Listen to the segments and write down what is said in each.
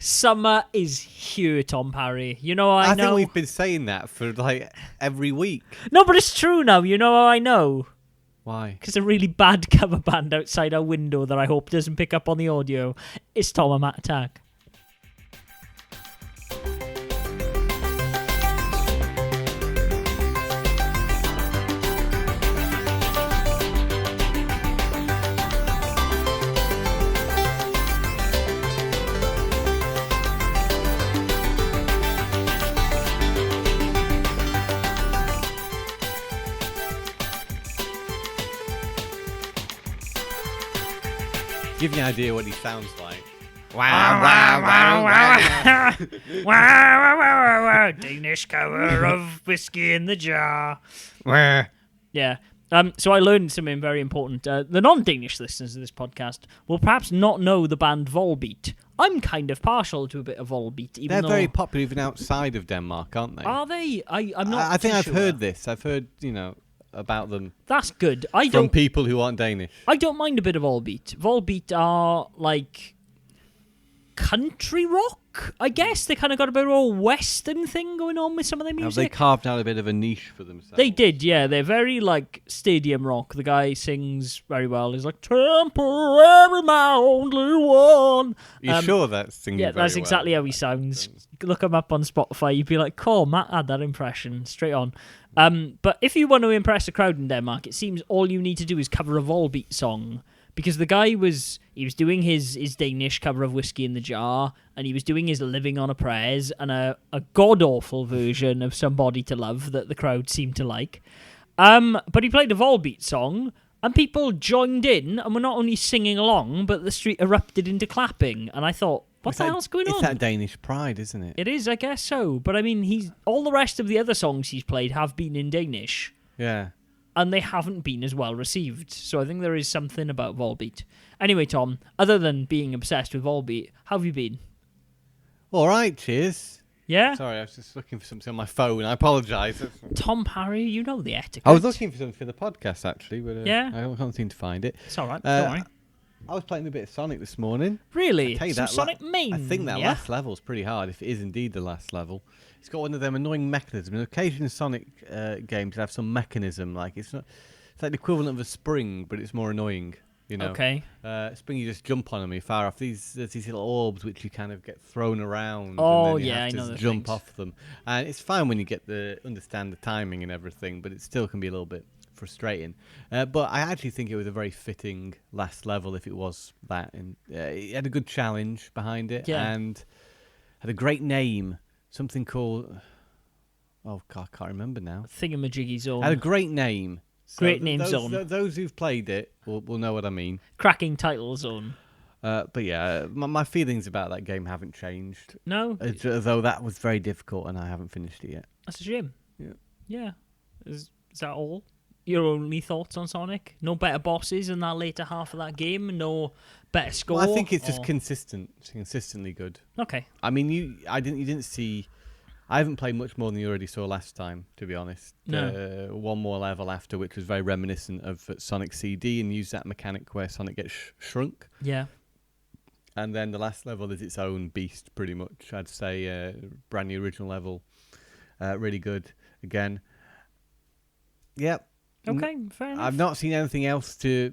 Summer is here, Tom Parry. You know how I know? I think we've been saying that for like every week. No, but it's true now. You know how I know? Why? Because a really bad cover band outside our window that I hope doesn't pick up on the audio is Tom and Matt Attack. Give me an idea what he sounds like. Wow, wow, wow, wow. Wow, wow, wow, wow. Danish cover of Whiskey in the Jar. Yeah. So I learned something very important. The non-Danish listeners of this podcast will perhaps not know the band Volbeat. I'm kind of partial to a bit of Volbeat. They're very popular even outside of Denmark, aren't they? Are they? I'm not. I think I've sure. heard this. I've heard, about them. That's good. From people who aren't Danish. I don't mind a bit of Volbeat. Volbeat are like country rock, I guess. They kind of got a bit of a western thing going on with some of their music. Have they carved out a bit of a niche for themselves? They did, yeah. They're very like stadium rock. The guy sings very well. He's like, temporary my only one. You sure that's singing Yeah, very that's exactly well? how he sounds. Look him up on Spotify. You'd be like, cool, Matt had that impression. Straight on. But if you want to impress a crowd in Denmark, it seems all you need to do is cover a Volbeat song. Because the guy was doing his Danish cover of Whiskey in the Jar, and he was doing his Living on a Prayers, and a god-awful version of Somebody to Love that the crowd seemed to like. But he played a Volbeat song, and people joined in, and were not only singing along, but the street erupted into clapping. And I thought, what the hell's going on? It's that Danish pride, isn't it? It is, I guess so. But I mean, all the rest of the other songs he's played have been in Danish. Yeah. And they haven't been as well received. So I think there is something about Volbeat. Anyway, Tom, other than being obsessed with Volbeat, how have you been? All right, cheers. Yeah? Sorry, I was just looking for something on my phone. I apologise. Tom Parry, you know the etiquette. I was looking for something for the podcast, actually, but yeah? I can't seem to find it. It's all right, don't worry. I was playing a bit of Sonic this morning. Really? I tell you Some that Sonic Mania? I think that last level's pretty hard, if it is indeed the last level. It's got one of them annoying mechanisms. And occasionally Sonic games have some mechanism, like it's like the equivalent of a spring, but it's more annoying. Okay. Spring, you just jump on them, you fire off. There's these little orbs which you kind of get thrown around. Oh, and then you yeah, have I to know jump things. off them. And it's fine when you understand the timing and everything, but it still can be a little bit frustrating. But I actually think it was a very fitting last level if it was that. And it had a good challenge behind it, and had a great name. Something called... Oh, God, I can't remember now. Thingamajiggy Zone. Had a great name. So Great name zone. Those who've played it will know what I mean. Cracking title zone. But yeah, my feelings about that game haven't changed. No? Though that was very difficult and I haven't finished it yet. That's a shame. Yeah. Yeah. Is that all? Your only thoughts on Sonic? No better bosses in that later half of that game? No better score? Well, I think it's just consistently good. Okay. I mean, you didn't see... I haven't played much more than you already saw last time, to be honest. No. One more level after, which was very reminiscent of Sonic CD and used that mechanic where Sonic gets shrunk. Yeah. And then the last level is its own beast, pretty much. I'd say brand new original level. Really good. Again. Yep. Okay, fair enough. I've not seen anything else to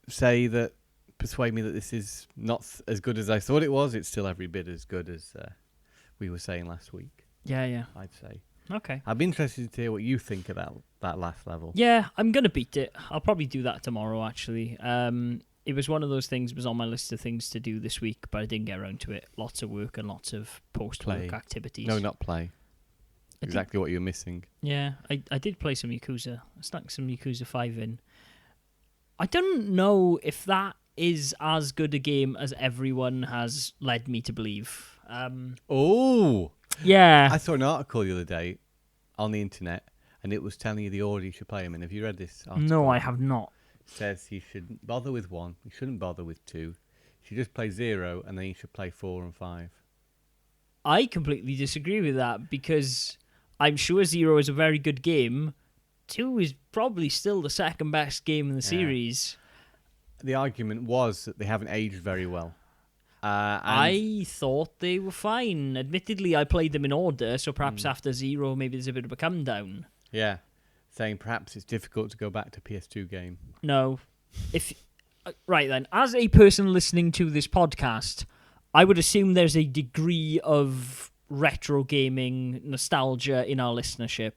say that persuade me that this is not as good as I thought it was. It's still every bit as good as we were saying last week. Yeah. I'd say. Okay. I'd be interested to hear what you think about that last level. Yeah, I'm going to beat it. I'll probably do that tomorrow, actually. It was one of those things that was on my list of things to do this week, but I didn't get around to it. Lots of work and lots of post-work activities. No, not play. Exactly what you're missing. Yeah, I did play some Yakuza. I stuck some Yakuza 5 in. I don't know if that is as good a game as everyone has led me to believe. Yeah. I saw an article the other day on the internet, and it was telling you the order you should play them in. Have you read this article? No, I have not. It says you shouldn't bother with 1, you shouldn't bother with 2, you should just play 0, and then you should play 4 and 5. I completely disagree with that, because I'm sure 0 is a very good game. 2 is probably still the second best game in the series. The argument was that they haven't aged very well. I thought they were fine. Admittedly, I played them in order, so perhaps after 0, maybe there's a bit of a come down. Yeah, saying perhaps it's difficult to go back to PS2 game. No. Right then, as a person listening to this podcast, I would assume there's a degree of retro gaming nostalgia in our listenership.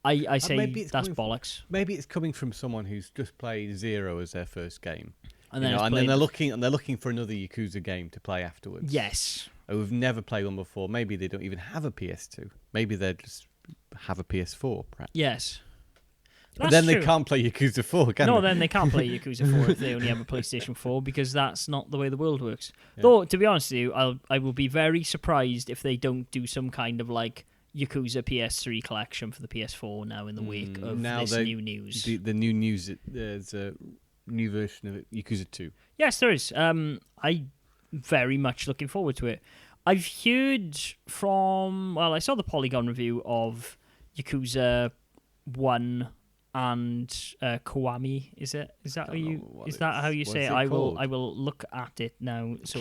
I say that's bollocks. Maybe it's coming from someone who's just played 0 as their first game. And then, then they're looking for another Yakuza game to play afterwards. Yes. Who've never played one before. Maybe they don't even have a PS2. Maybe they just have a PS4, perhaps. Yes. But then they can't play Yakuza 4, can they? No, then they can't play Yakuza 4 if they only have a PlayStation 4, because that's not the way the world works. Yeah. Though, to be honest with you, I will be very surprised if they don't do some kind of like Yakuza PS3 collection for the PS4 now in the wake of this new news. The new news, there's a new version of it, Yakuza 2. Yes, there is. I very much looking forward to it. I've heard from... Well, I saw the Polygon review of Yakuza 1 and Kiwami. Is that how you say it? I will look at it now. So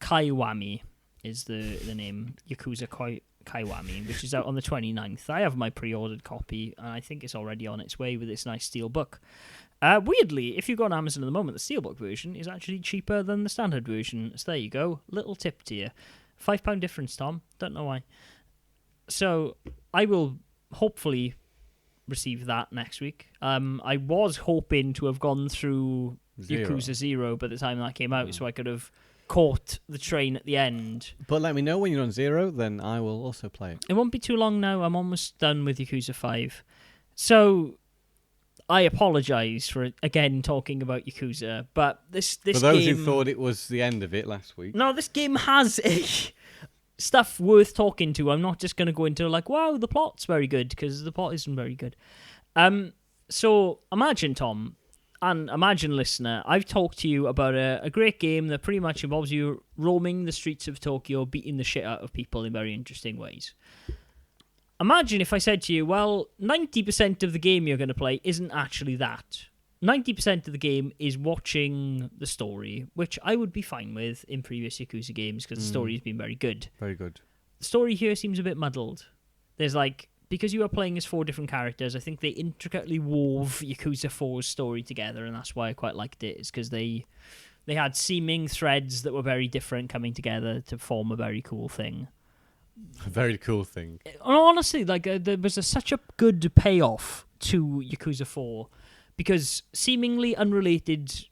Kiwami is the name. Yakuza Kiwami, which is out on the 29th. I have my pre-ordered copy, and I think it's already on its way with this nice steel book. Weirdly, if you go on Amazon at the moment, the steelbook version is actually cheaper than the standard version. So there you go. Little tip to you. £5 difference, Tom. Don't know why. So I will hopefully receive that next week. I was hoping to have gone through Yakuza 0 by the time that came out, so I could have caught the train at the end. But let me know when you're on 0, then I will also play it. It won't be too long now. I'm almost done with Yakuza 5. So I apologise for, again, talking about Yakuza, but this for those who thought it was the end of it last week. No, this game has stuff worth talking to. I'm not just going to go into like, wow, the plot's very good, because the plot isn't very good. So imagine, Tom, and imagine, listener, I've talked to you about a great game that pretty much involves you roaming the streets of Tokyo, beating the shit out of people in very interesting ways. Imagine if I said to you, well, 90% of the game you're going to play isn't actually that. 90% of the game is watching the story, which I would be fine with in previous Yakuza games, because the story has been very good. Very good. The story here seems a bit muddled. There's like... Because you are playing as 4 different characters, I think they intricately wove Yakuza 4's story together, and that's why I quite liked it, is because they had seeming threads that were very different coming together to form a very cool thing. A very cool thing. Honestly, like there was such a good payoff to Yakuza 4, because seemingly unrelated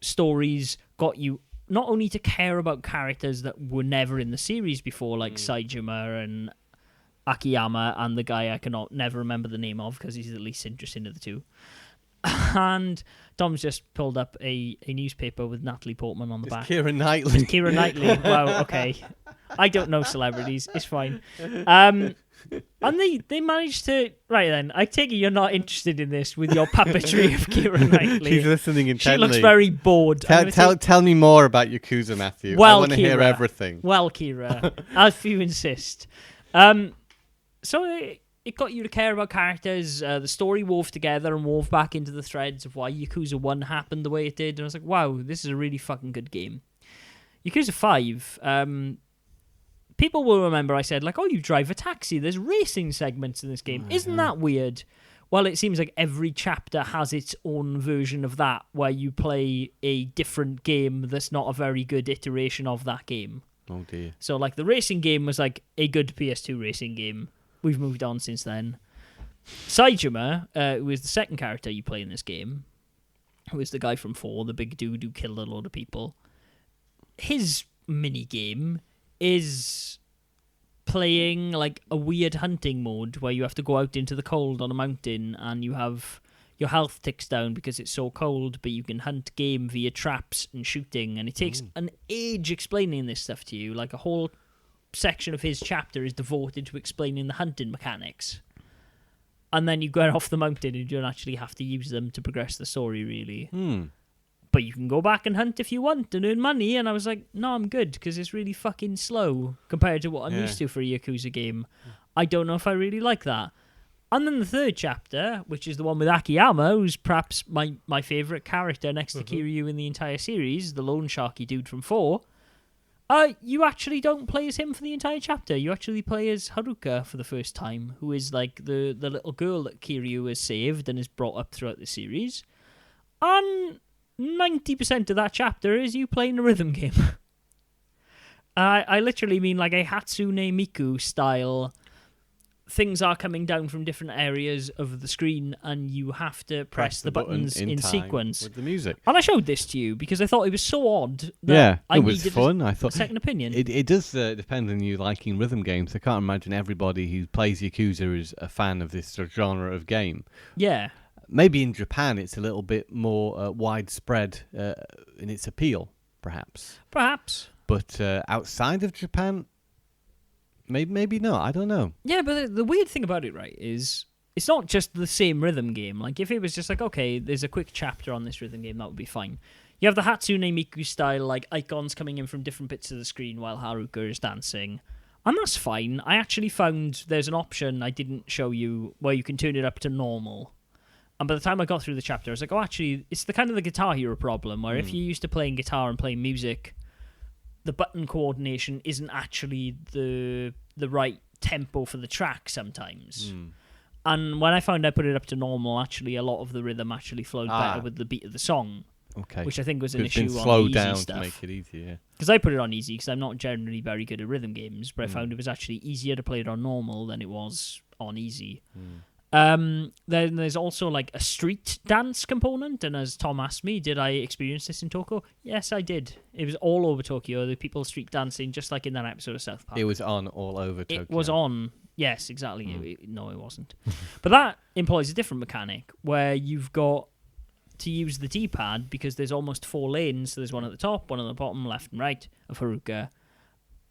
stories got you not only to care about characters that were never in the series before, like Saejima and Akiyama, and the guy I cannot never remember the name of because he's the least interesting of the two. And Tom's just pulled up a newspaper with Natalie Portman on the back. Keira Knightley. It's Keira Knightley. Wow, okay. I don't know celebrities. It's fine. And they managed to... Right then, I take it you're not interested in this with your puppetry of Keira Knightley. She's listening intently. She looks very bored. Tell me more about Yakuza, Matthew. Well, I want to hear everything. Well, Keira, if you insist. So it got you to care about characters. The story wove together and wove back into the threads of why Yakuza 1 happened the way it did. And I was like, wow, this is a really fucking good game. Yakuza 5, people will remember I said, like, oh, you drive a taxi. There's racing segments in this game. Isn't that weird? Well, it seems like every chapter has its own version of that, where you play a different game that's not a very good iteration of that game. Oh, dear. So, like, the racing game was, like, a good PS2 racing game. We've moved on since then. Saejima, who is the second character you play in this game, who is the guy from 4, the big dude who killed a load of people. His mini-game is playing, like, a weird hunting mode where you have to go out into the cold on a mountain and you have... Your health ticks down because it's so cold, but you can hunt game via traps and shooting, and it takes an age explaining this stuff to you. Like, a whole section of his chapter is devoted to explaining the hunting mechanics. And then you go off the mountain and you don't actually have to use them to progress the story, really. But you can go back and hunt if you want and earn money, and I was like, no, I'm good, because it's really fucking slow compared to what I'm used to for a Yakuza game. I don't know if I really like that. And then the third chapter, which is the one with Akiyama, who's perhaps my favourite character next to Kiryu in the entire series, the lone sharky dude from 4, you actually don't play as him for the entire chapter. You actually play as Haruka for the first time, who is like the little girl that Kiryu has saved and is brought up throughout the series. And 90% of that chapter is you playing a rhythm game. I literally mean like a Hatsune Miku style. Things are coming down from different areas of the screen, and you have to press the buttons in sequence with the music. And I showed this to you because I thought it was so odd that I it was needed fun. I thought a second opinion. It does depend on you liking rhythm games. I can't imagine everybody who plays Yakuza is a fan of this sort of genre of game. Yeah. Maybe in Japan it's a little bit more widespread in its appeal, perhaps. Perhaps. But outside of Japan, maybe not. I don't know. Yeah, but the weird thing about it, right, is it's not just the same rhythm game. Like, if it was just like, okay, there's a quick chapter on this rhythm game, that would be fine. You have the Hatsune Miku style, like, icons coming in from different bits of the screen while Haruka is dancing. And that's fine. I actually found there's an option I didn't show you where you can turn it up to normal. And by the time I got through the chapter, I was like, oh, actually, it's the kind of the Guitar Hero problem, where if you're used to playing guitar and playing music, the button coordination isn't actually the right tempo for the track sometimes. And when I found I put it up to normal, actually, a lot of the rhythm actually flowed better with the beat of the song. Okay. Which I think was an issue on the slowed easy down stuff. to make it easier. Because I put it on easy because I'm not generally very good at rhythm games, but I found it was actually easier to play it on normal than it was on easy. Then there's also like a street dance component, and as Tom asked me, did I experience this in Tokyo? Yes, I did. It was all over Tokyo. The people street dancing, just like in that episode of South Park. It was on all over Tokyo. It was on. Yes, exactly. No, it wasn't. But that employs a different mechanic where you've got to use the D-pad because there's almost 4 lanes. So there's one at the top, one at the bottom, left and right of Haruka.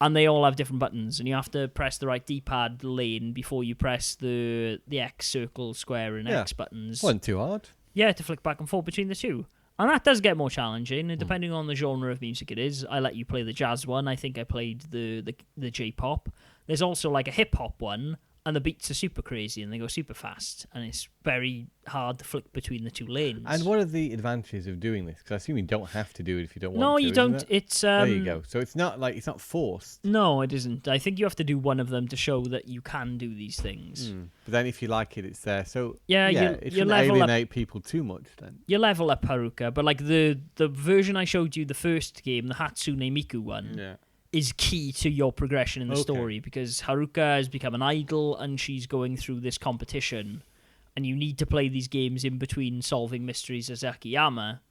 And they all have different buttons, and you have to press the right D-pad lane before you press the X, circle, square, and X buttons. Wasn't too hard. Yeah, to flick back and forth between the two. And that does get more challenging, and depending on the genre of music it is, I let you play the jazz one. I think I played the J-pop. There's also like a hip-hop one, and the beats are super crazy, and they go super fast, and it's very hard to flick between the 2 lanes. And what are the advantages of doing this? Because I assume you don't have to do it if you don't want to. No, you don't. It's there you go. So it's not forced. No, it isn't. I think you have to do one of them to show that you can do these things. But then if you like it, it's there. So you it shouldn't alienate people too much then. You level up Haruka, but like the version I showed you, the first game, the Hatsune Miku one, is key to your progression in the story because Haruka has become an idol and she's going through this competition, and you need to play these games in between solving mysteries as Akiyama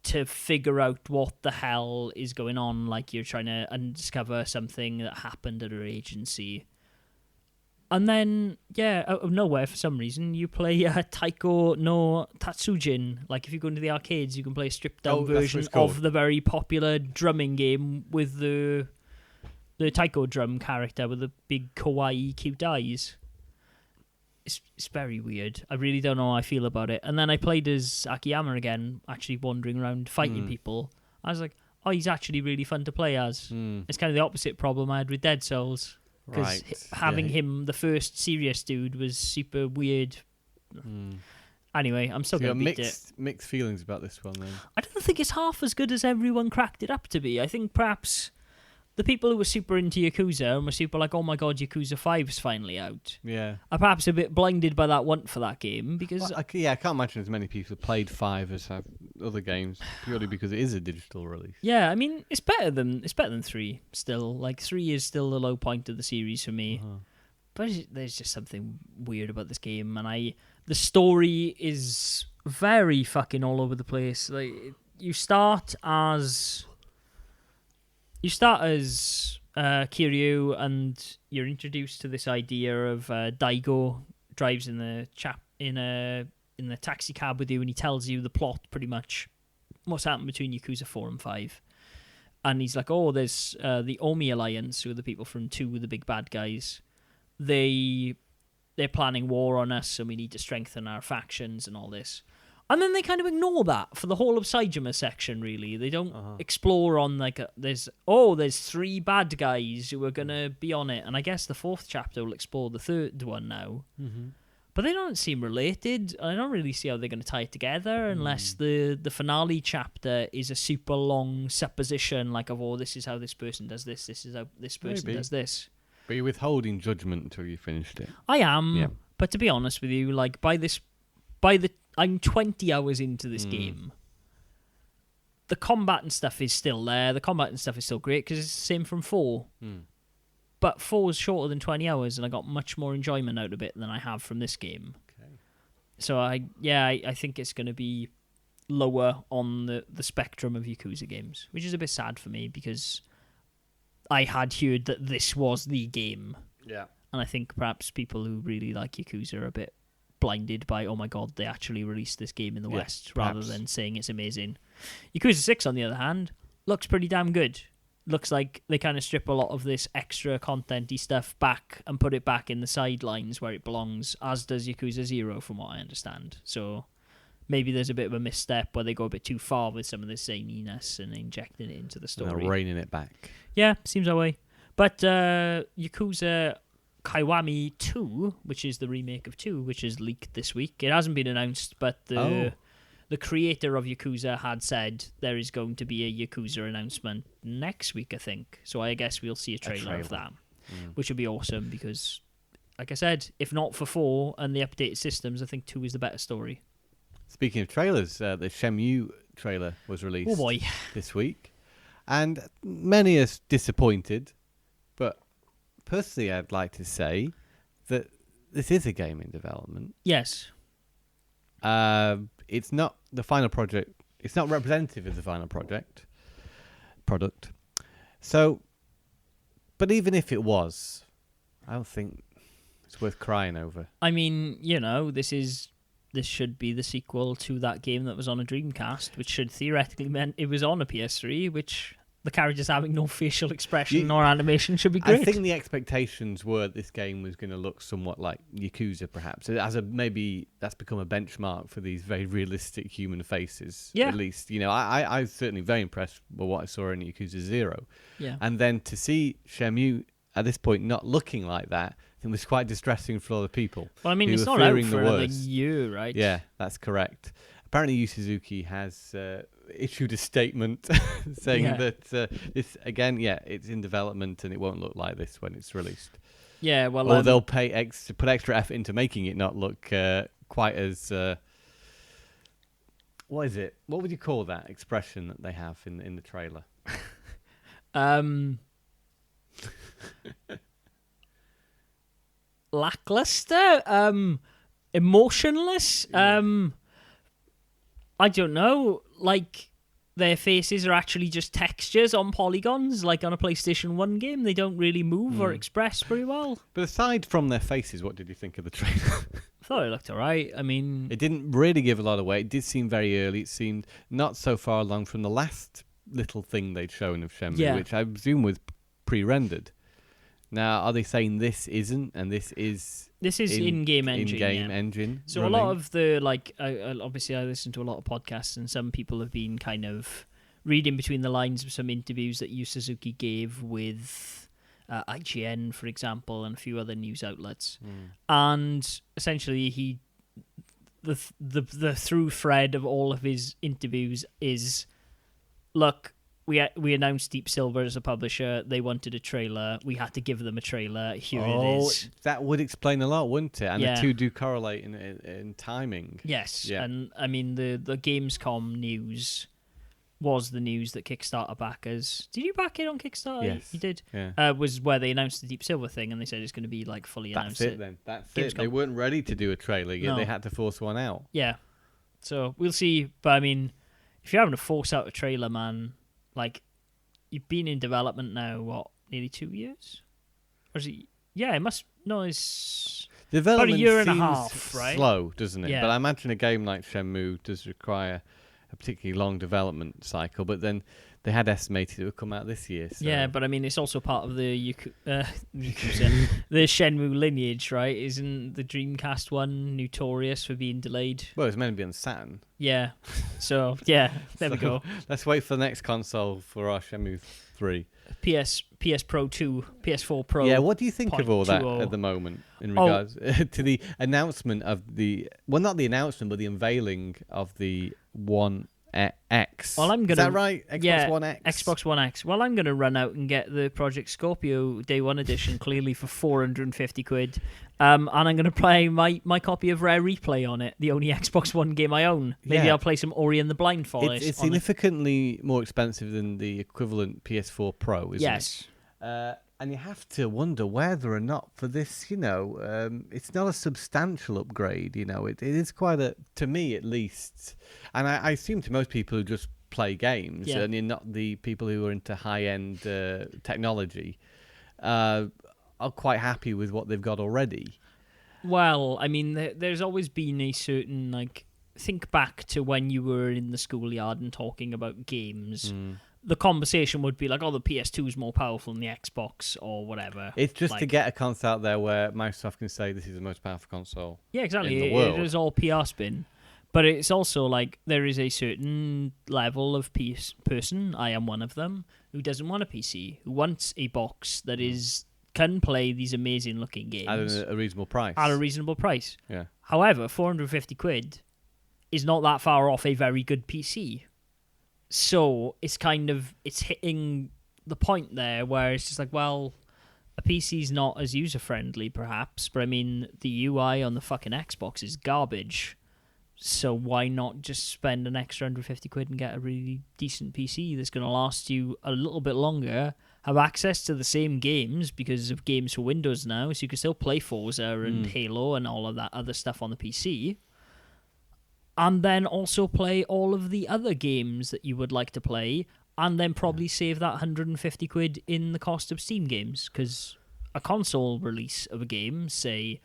to figure out what the hell is going on, like you're trying to undiscover something that happened at her agency. And then, out of nowhere, for some reason, you play Taiko no Tatsujin. Like, if you go into the arcades, you can play a stripped-down version of the very popular drumming game with the taiko drum character with the big kawaii cute eyes. It's very weird. I really don't know how I feel about it. And then I played as Akiyama again, actually wandering around fighting people. I was like, oh, he's actually really fun to play as. It's kind of the opposite problem I had with Dead Souls. Because having him, the first serious dude, was super weird. Anyway, I'm still going to beat it. Mixed feelings about this one, then. I don't think it's half as good as everyone cracked it up to be. I think perhaps the people who were super into Yakuza and were super like, oh my god, Yakuza 5's finally out, are perhaps a bit blinded by that want for that game. Because I can't imagine as many people have played 5 as have other games, purely because it is a digital release. Yeah, I mean, it's better than 3 still. Like, 3 is still the low point of the series for me. But there's just something weird about this game, and the story is very fucking all over the place. Like, you start as Kiryu, and you're introduced to this idea of Daigo drives in the taxi cab with you, and he tells you the plot pretty much what's happened between Yakuza 4 and 5. And he's like, oh, there's the Omi Alliance, who are the people from 2 with the big bad guys. They're planning war on us, and we need to strengthen our factions and all this. And then they kind of ignore that for the whole of Saejima section, really. They don't explore on, like, there's 3 bad guys who are going to be on it. And I guess the 4th chapter will explore the 3rd one now. but they don't seem related. I don't really see how they're going to tie it together unless the finale chapter is a super long supposition, like of, oh, this is how this person does this is how this person does this. But you're withholding judgment until you finished it. I am, yeah. But to be honest with you, like I'm 20 hours into this game. The combat and stuff is still there. The combat and stuff is still great because it's the same from 4. But 4 is shorter than 20 hours, and I got much more enjoyment out of it than I have from this game. Okay. So I think it's going to be lower on the spectrum of Yakuza games, which is a bit sad for me because I had heard that this was the game. Yeah. And I think perhaps people who really like Yakuza are a bit blinded by, oh my god, they actually released this game in the West, rather than saying it's amazing. Yakuza 6, on the other hand, looks pretty damn good. Looks like they kind of strip a lot of this extra content-y stuff back and put it back in the sidelines where it belongs, as does Yakuza 0, from what I understand. So maybe there's a bit of a misstep where they go a bit too far with some of the zaniness and injecting it into the story. And they're reining it back. Yeah, seems that way. But Yakuza Kiwami 2, which is the remake of 2, which is leaked this week. It hasn't been announced, but the creator of Yakuza had said there is going to be a Yakuza announcement next week, I think. So I guess we'll see a trailer of that, which would be awesome because, like I said, if not for 4 and the updated systems, I think 2 is the better story. Speaking of trailers, the Shenmue trailer was released this week. And many are disappointed, but personally I'd like to say that this is a game in development. Yes. It's not the final project. It's not representative of the final product. So, but even if it was, I don't think it's worth crying over. I mean, this should be the sequel to that game that was on a Dreamcast, which should theoretically meant it was on a PS3, which the characters having no facial expression nor animation should be great. I think the expectations were this game was going to look somewhat like Yakuza, perhaps. Maybe that's become a benchmark for these very realistic human faces. Yeah. At least, I was certainly very impressed with what I saw in Yakuza 0. Yeah. And then to see Shenmue at this point not looking like that, I think was quite distressing for a lot of people. Well, I mean, it's not out for another year, right? Yeah, that's correct. Apparently, Yu Suzuki has issued a statement saying that this again, it's in development and it won't look like this when it's released. Yeah, well, or they'll put extra effort into making it not look quite as. What is it? What would you call that expression that they have in the trailer? Lackluster, emotionless. I don't know. Like, their faces are actually just textures on polygons, like on a PlayStation 1 game. They don't really move or express very well. But aside from their faces, what did you think of the trailer? I thought it looked alright. I mean, it didn't really give a lot away. It did seem very early. It seemed not so far along from the last little thing they'd shown of Shenmue, which I presume was pre-rendered. Now, are they saying this isn't, and this is in-game engine? In-game engine. So running? A lot of the obviously, I listen to a lot of podcasts, and some people have been kind of reading between the lines of some interviews that Yu Suzuki gave with IGN, for example, and a few other news outlets. And essentially, the through thread of all of his interviews is, look, we announced Deep Silver as a publisher. They wanted a trailer. We had to give them a trailer. Here it is. That would explain a lot, wouldn't it? And the two do correlate in timing. Yes. Yeah. And I mean, the Gamescom news was the news that Kickstarter backers... Did you back it on Kickstarter? Yes. You did? Yeah. Was where they announced the Deep Silver thing, and they said it's going to be like fully announced. That's it then. That's Gamescom. it. They weren't ready to do a trailer yet. No. They had to force one out. Yeah. So we'll see. But I mean, if you're having to force out a trailer, man... Like, you've been in development now, what, nearly 2 years? Or is it... Yeah, it must... No, it's... Development about a year and a half, right? Slow, doesn't it? Yeah. But I imagine a game like Shenmue does require a particularly long development cycle. But then they had estimated it would come out this year. So. Yeah, but I mean, it's also part of the Yakuza, the Shenmue lineage, right? Isn't the Dreamcast one notorious for being delayed? Well, it's meant to be on Saturn. Yeah. So, yeah, there we go. Let's wait for the next console for our Shenmue 3. PS Pro 2, PS4 Pro. Yeah, what do you think of all that 0.20? at the moment in regards to the announcement of not the announcement, but the unveiling of the One X? Well, Is that right? Xbox One X? Xbox One X. Well, I'm going to run out and get the Project Scorpio Day 1 edition, clearly for 450 quid. And I'm going to play my copy of Rare Replay on it, the only Xbox One game I own. Maybe I'll play some Ori and the Blind Forest. It's significantly more expensive than the equivalent PS4 Pro, isn't it? Yes. And you have to wonder whether or not for this, it's not a substantial upgrade. It is quite to me at least, and I assume to most people who just play games, and you're not the people who are into high-end technology, are quite happy with what they've got already. Well, I mean, there's always been a certain, think back to when you were in the schoolyard and talking about games. The conversation would be like, the PS2 is more powerful than the Xbox or whatever. It's just to get a console out there where Microsoft can say this is the most powerful console exactly. in the world. It is all PR spin. But it's also there is a certain level of person, I am one of them, who doesn't want a PC, who wants a box that can play these amazing looking games. At a reasonable price. At a reasonable price. Yeah. However, 450 quid is not that far off a very good PC. So it's hitting the point there where it's just a PC's not as user-friendly perhaps, but I mean, the UI on the fucking Xbox is garbage. So why not just spend an extra 150 quid and get a really decent PC that's going to last you a little bit longer, have access to the same games because of games for Windows now, so you can still play Forza and Halo and all of that other stuff on the PC, and then also play all of the other games that you would like to play, and then probably save that 150 quid in the cost of Steam games, because a console release of a game, say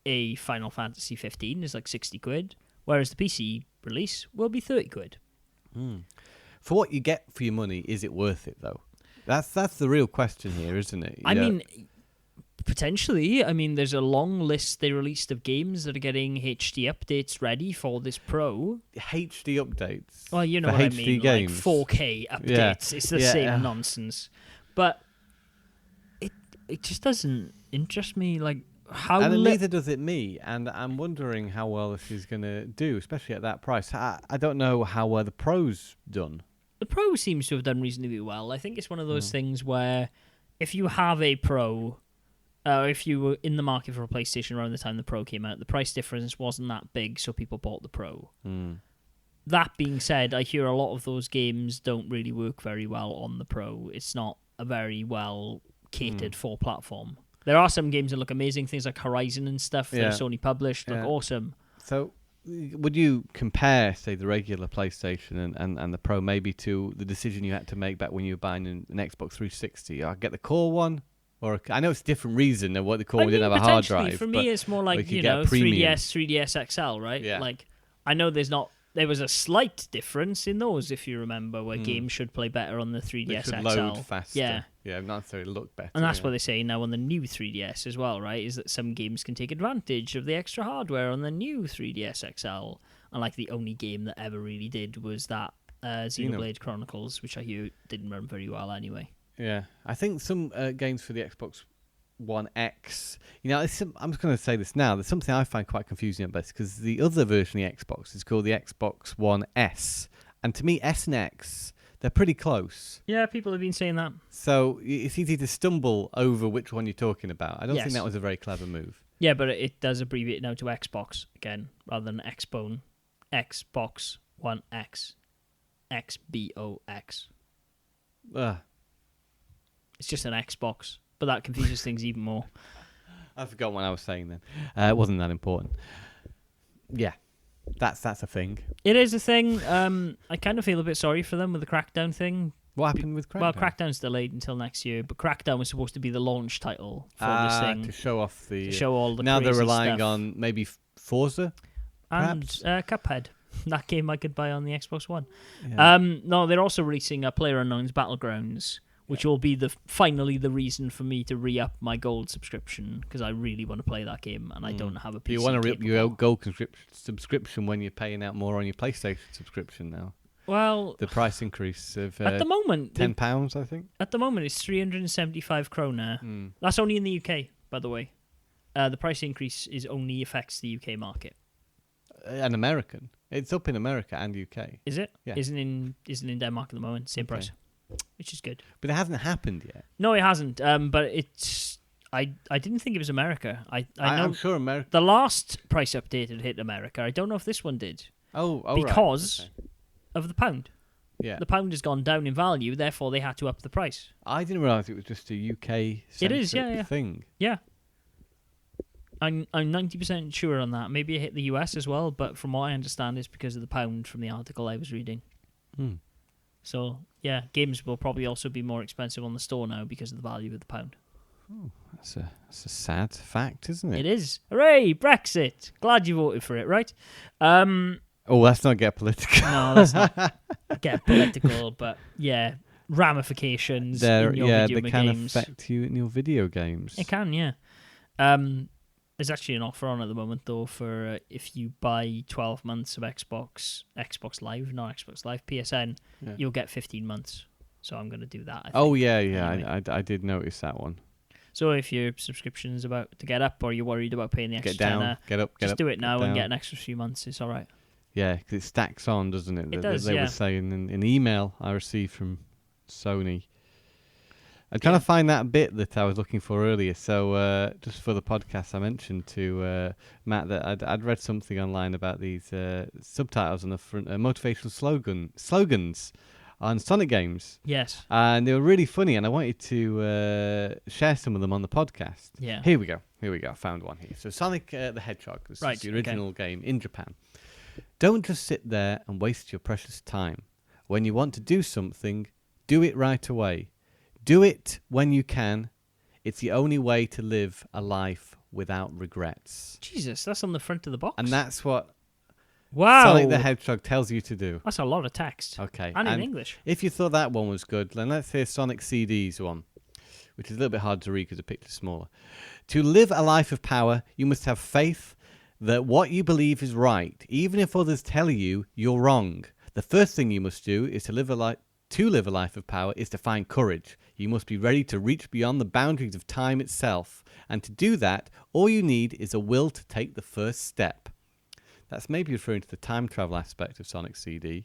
a Final Fantasy 15, is 60 quid, whereas the PC release will be 30 quid. For what you get for your money, is it worth it, though? That's the real question here, isn't it? I mean, potentially. I mean, there's a long list they released of games that are getting HD updates ready for this Pro. HD updates? Well, you know what I mean, games. 4K updates. Yeah. It's the same nonsense. But it just doesn't interest me. Neither does it me, and I'm wondering how well this is going to do, especially at that price. I don't know how well the Pro's done. The Pro seems to have done reasonably well. I think it's one of those things where if you have a Pro, if you were in the market for a PlayStation around the time the Pro came out, the price difference wasn't that big, so people bought the Pro. That being said, I hear a lot of those games don't really work very well on the Pro. It's not a very well catered for platform. There are some games that look amazing, things like Horizon and stuff that are Sony published, look awesome. So would you compare, say, the regular PlayStation and the Pro maybe to the decision you had to make back when you were buying an Xbox 360? I get the core one, or I know it's a different reason than what the core didn't have a hard drive. For me, it's more 3DS XL, right? Yeah. I know there was a slight difference in those, if you remember, where games should play better on the 3DS XL. Load faster. Yeah, not necessarily look better. And that's what they say now on the new 3DS as well, right? Is that some games can take advantage of the extra hardware on the new 3DS XL. And the only game that ever really did was that Xenoblade Chronicles, which I hear didn't run very well anyway. Yeah, I think some games for the Xbox One X. I'm just going to say this now. There's something I find quite confusing at best, because the other version of the Xbox is called the Xbox One S, and to me, S and X, they're pretty close. Yeah, people have been saying that. So it's easy to stumble over which one you're talking about. I don't think that was a very clever move. Yeah, but it does abbreviate now to Xbox again, rather than Xbone. Xbox One X. XBOX. It's just an Xbox. But that confuses things even more. I forgot what I was saying then. It wasn't that important. Yeah, that's a thing. It is a thing. I kind of feel a bit sorry for them with the Crackdown thing. What happened with Crackdown? Well, Crackdown's delayed until next year, but Crackdown was supposed to be the launch title for this thing. To show off to show all the now crazy they're relying stuff. on maybe Forza, perhaps? And Cuphead. That game I could buy on the Xbox One. Yeah. No, they're also releasing PlayerUnknown's Battlegrounds, which will be finally the reason for me to re-up my gold subscription, because I really want to play that game and I don't have a PC. You want to re-up your gold subscription when you're paying out more on your PlayStation subscription now? Well, the price increase of at the moment, £10, I think. At the moment, it's 375 krona. Mm. That's only in the UK, by the way. The price increase is only affects the UK market. An American. It's up in America and UK. Is it? Yeah. Isn't in Denmark at the moment. Same price, which is good. But it hasn't happened yet. No, it hasn't. But it's. I didn't think it was America. I know I'm sure America. the last price update had hit America. I don't know if this one did. Because of the pound. Yeah. The pound has gone down in value, therefore they had to up the price. I didn't realise it was just a UK thing. Yeah. I'm 90% sure on that. Maybe it hit the US as well, but from what I understand, it's because of the pound from the article I was reading. So, yeah, games will probably also be more expensive on the store now because of the value of the pound. Oh, that's a sad fact, isn't it? It is. Hooray, Brexit. Glad you voted for it, right? Let's not get political. No, let's not get political, but yeah, ramifications in your video they games. can affect you in your video games. It can, yeah. There's actually an offer on at the moment, though, for if you buy 12 months of Xbox Live, not Xbox Live, PSN, you'll get 15 months. So I'm going to do that, I think. Anyway. I did notice that one. So if your subscription is about to get up or you're worried about paying the extra tenner, just do it now and get an extra few months. It's all right. Yeah, because it stacks on, doesn't it? It does, They were saying in an email I received from Sony. I'm trying to find that bit that I was looking for earlier. So just for the podcast, I mentioned to Matt that I'd read something online about these subtitles on the front, motivational slogans on Sonic games. Yes. And they were really funny, and I wanted to share some of them on the podcast. Yeah. Here we go. I found one here. So Sonic the Hedgehog. This is the original game in Japan. Don't just sit there and waste your precious time. When you want to do something, do it right away. Do it when you can. It's the only way to live a life without regrets. Jesus, that's on the front of the box. And that's what Wow. Sonic the Hedgehog tells you to do. That's a lot of text. Okay. And in English. If you thought that one was good, then let's hear Sonic CD's one, which is a little bit hard to read because the picture's smaller. To live a life of power, you must have faith that what you believe is right, even if others tell you you're wrong. The first thing you must do is to live a life of power is to find courage. You must be ready to reach beyond the boundaries of time itself. And to do that, all you need is a will to take the first step. That's maybe referring to the time travel aspect of Sonic CD,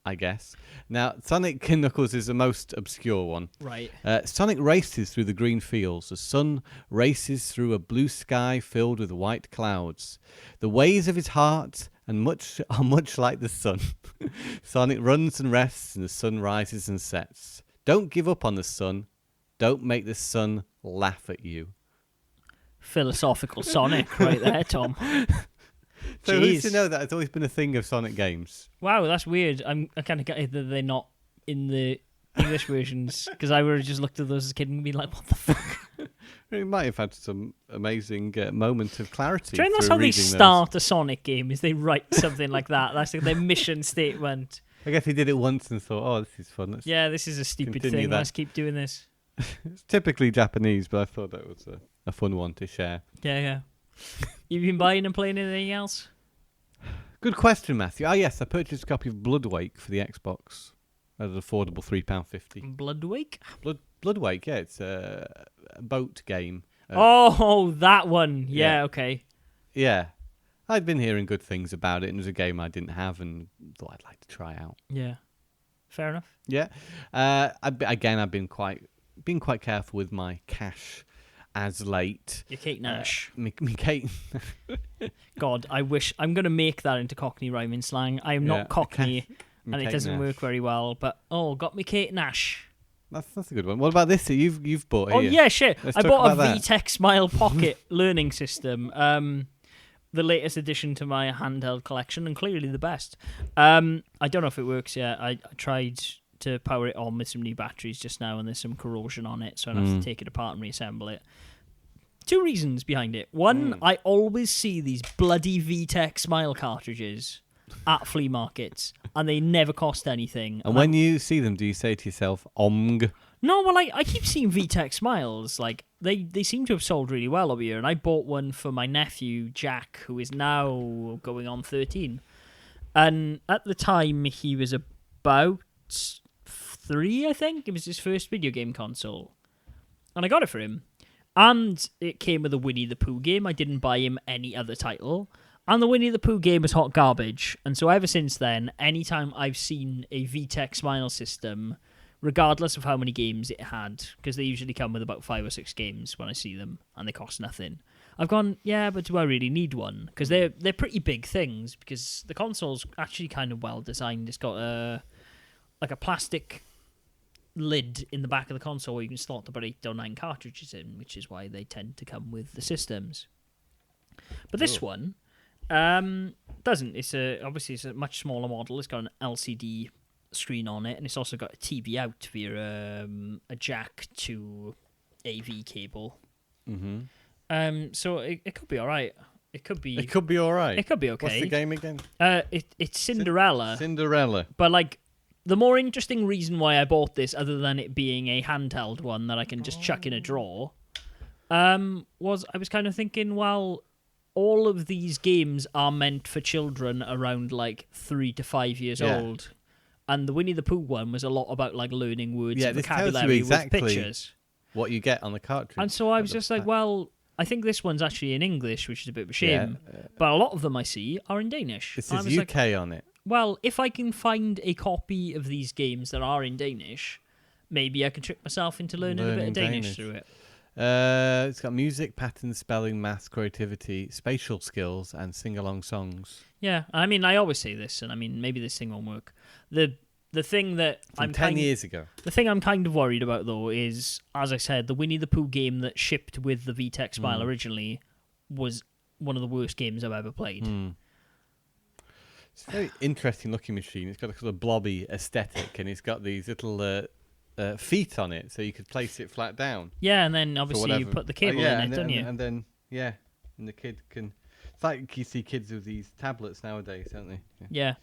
I guess. Now, Sonic Knuckles is the most obscure one. Right. Sonic races through the green fields. The sun races through a blue sky filled with white clouds. The ways of his heart are much like the sun. Sonic runs and rests, and the sun rises and sets. Don't give up on the sun. Don't make the sun laugh at you. Philosophical Sonic right there, Tom. So who's to know that it's always been a thing of Sonic games? Wow, that's weird. I kind of get it that they're not in the English versions, because I would have just looked at those as a kid and been like, what the fuck? We might have had some amazing moment of clarity. Do you think that's how they start a Sonic game, is they write something like that? That's like their mission statement. I guess he did it once and thought, oh, this is fun. This is a stupid thing. Let's keep doing this. It's typically Japanese, but I thought that was a fun one to share. Yeah. You've been buying and playing anything else? Good question, Matthew. Yes, I purchased a copy of Bloodwake for the Xbox at an affordable £3.50. Bloodwake? Bloodwake, yeah, it's a boat game. That one. Yeah, okay. Yeah. I'd been hearing good things about it, and it was a game I didn't have and thought I'd like to try out. Yeah. Fair enough. Yeah. I've been quite careful with my cash as late. Your Kate Nash. Me Kate. God, I wish. I'm going to make that into Cockney rhyming slang. I am not Cockney, and it doesn't work very well, but, got me Kate Nash. That's a good one. What about this that you've bought here? Oh, yeah, shit. Let's I talk bought a about that. VTech Smile Pocket learning system. The latest addition to my handheld collection, and clearly the best. I don't know if it works yet. I tried to power it on with some new batteries just now, and there's some corrosion on it, so I have to take it apart and reassemble it. Two reasons behind it. One, I always see these bloody VTech Smile cartridges at flea markets, and they never cost anything. And when you see them, do you say to yourself, "Omg"? No, well, I keep seeing VTech Smiles. Like they seem to have sold really well over here, and I bought one for my nephew Jack, who is now going on 13. And at the time, he was about 3, I think. It was his first video game console. And I got it for him. And it came with a Winnie the Pooh game. I didn't buy him any other title. And the Winnie the Pooh game was hot garbage. And so ever since then, anytime I've seen a VTech Smile system, regardless of how many games it had, because they usually come with about 5 or 6 games when I see them, and they cost nothing, I've gone, yeah, but do I really need one? Because they're pretty big things, because the console's actually kind of well designed. It's got a plastic lid in the back of the console where you can slot about 8 or 9 cartridges in, which is why they tend to come with the systems. But this one doesn't. Obviously it's a much smaller model. It's got an LCD screen on it, and it's also got a TV out via a jack to AV cable. Mm-hmm. So it could be all right. It could be all right. It could be okay. What's the game again? It's Cinderella. Cinderella. But like, the more interesting reason why I bought this, other than it being a handheld one that I can just chuck in a drawer, was I was kind of thinking, well, all of these games are meant for children around like 3 to 5 years old. And the Winnie the Pooh one was a lot about like learning words and vocabulary with pictures. What you get on the cartridge. And so I was just like, well, I think this one's actually in English, which is a bit of a shame. But a lot of them I see are in Danish. This is UK on it. Well, if I can find a copy of these games that are in Danish, maybe I can trick myself into learning a bit of Danish through it. It's got music, patterns, spelling, maths, creativity, spatial skills, and sing-along songs. Yeah, I mean, I always say this, and I mean, maybe this thing won't work. The thing that From 10 years ago. The thing I'm kind of worried about, though, is, as I said, the Winnie the Pooh game that shipped with the VTech Smile originally was one of the worst games I've ever played. It's a very interesting looking machine. It's got a sort of blobby aesthetic, and it's got these little feet on it, so you could place it flat down. Yeah, and then obviously you put the cable in it, don't you? And then, and the kid can... It's like you see kids with these tablets nowadays, don't they? Yeah.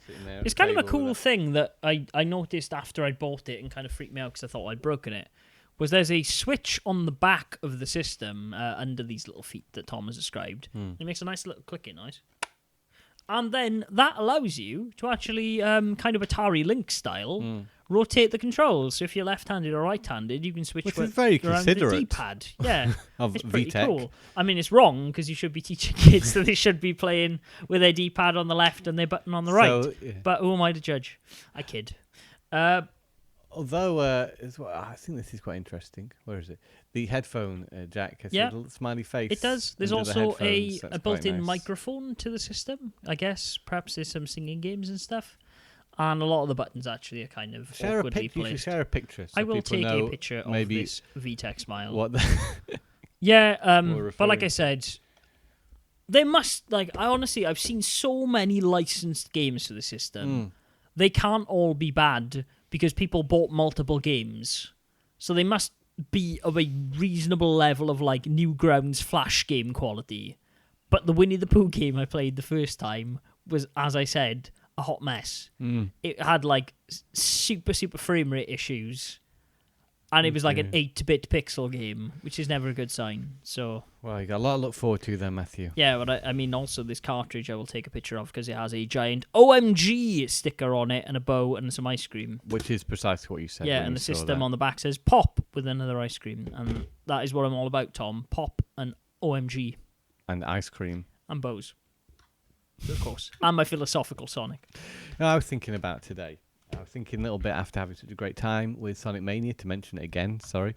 It's kind of a cool thing that I noticed after I'd bought it and kind of freaked me out because I thought I'd broken it, was there's a switch on the back of the system under these little feet that Tom has described. It makes a nice little clicking noise. And then that allows you to actually, kind of Atari Lynx style, rotate the controls. So if you're left-handed or right-handed, you can switch which is very around considerate the D-pad. Yeah, of it's pretty VTech. cool. I mean, it's wrong because you should be teaching kids that they should be playing with their D-pad on the left and their button on the right. So, yeah. But who am I to judge? I kid. Although, I think this is quite interesting. Where is it? The headphone jack has a little smiley face. It does. There's under also the a built-in nice. microphone to the system, I guess. Perhaps there's some singing games and stuff. And a lot of the buttons actually are kind of awkwardly placed. You should share a picture. So I will take a picture of maybe this VTech Smile. What? But like I said, they must, I've seen so many licensed games for the system. They can't all be bad because people bought multiple games. So they must be of a reasonable level of like Newgrounds Flash game quality. But the Winnie the Pooh game I played the first time was, as I said, a hot mess. It had like super frame rate issues, and it was like an 8-bit pixel game, which is never a good sign. So, well, you got a lot to look forward to there, Matthew. Yeah, but I mean, also this cartridge I will take a picture of because it has a giant OMG sticker on it and a bow and some ice cream, which is precisely what you said. Yeah, and the system on the back says "Pop" with another ice cream, and that is what I'm all about, Tom. Pop and OMG and ice cream and bows. Of course. And my philosophical Sonic. No, I was thinking about today. I was thinking a little bit after having such a great time with Sonic Mania, to mention it again, sorry.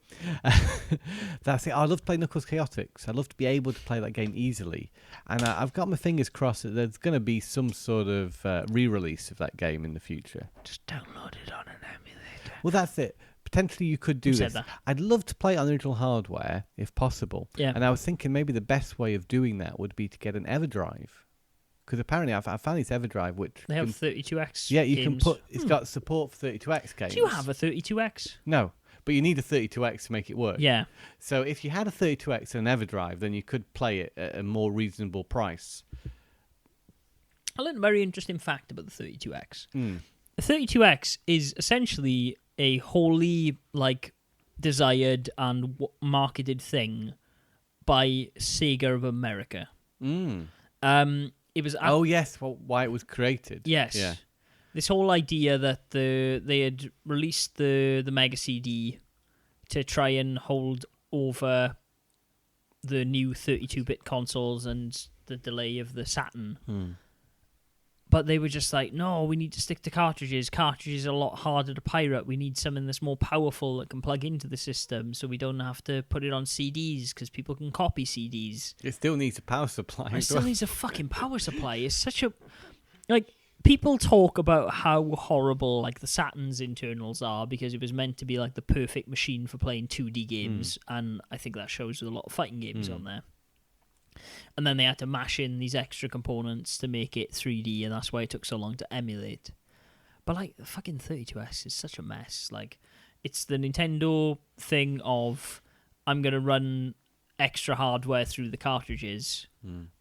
That's it. I love to play Knuckles Chaotix. I love to be able to play that game easily. And I've got my fingers crossed that there's going to be some sort of re-release of that game in the future. Just download it on an emulator. Well, that's it. Potentially you could do Who said this. that? I'd love to play it on original hardware, if possible. Yeah. And I was thinking maybe the best way of doing that would be to get an EverDrive. Because apparently I found this EverDrive, which... They have 32X Yeah, you games. can put... It's got support for 32X games. Do you have a 32X? No, but you need a 32X to make it work. Yeah. So if you had a 32X and an EverDrive, then you could play it at a more reasonable price. I learned a very interesting fact about the 32X. The 32X is essentially a wholly, desired and marketed thing by Sega of America. it was. Oh yes, why it was created. Yes. Yeah. This whole idea that they had released the Mega CD to try and hold over the new 32-bit consoles and the delay of the Saturn. But they were just like, no, we need to stick to cartridges. Cartridges are a lot harder to pirate. We need something that's more powerful that can plug into the system so we don't have to put it on CDs because people can copy CDs. It still needs a power supply. It still needs a fucking power supply. It's such a... Like, people talk about how horrible, like, the Saturn's internals are because it was meant to be, like, the perfect machine for playing 2D games. And I think that shows with a lot of fighting games on there. And then they had to mash in these extra components to make it 3D, and that's why it took so long to emulate. But, like, the fucking 32S is such a mess. Like, it's the Nintendo thing of, I'm going to run extra hardware through the cartridges,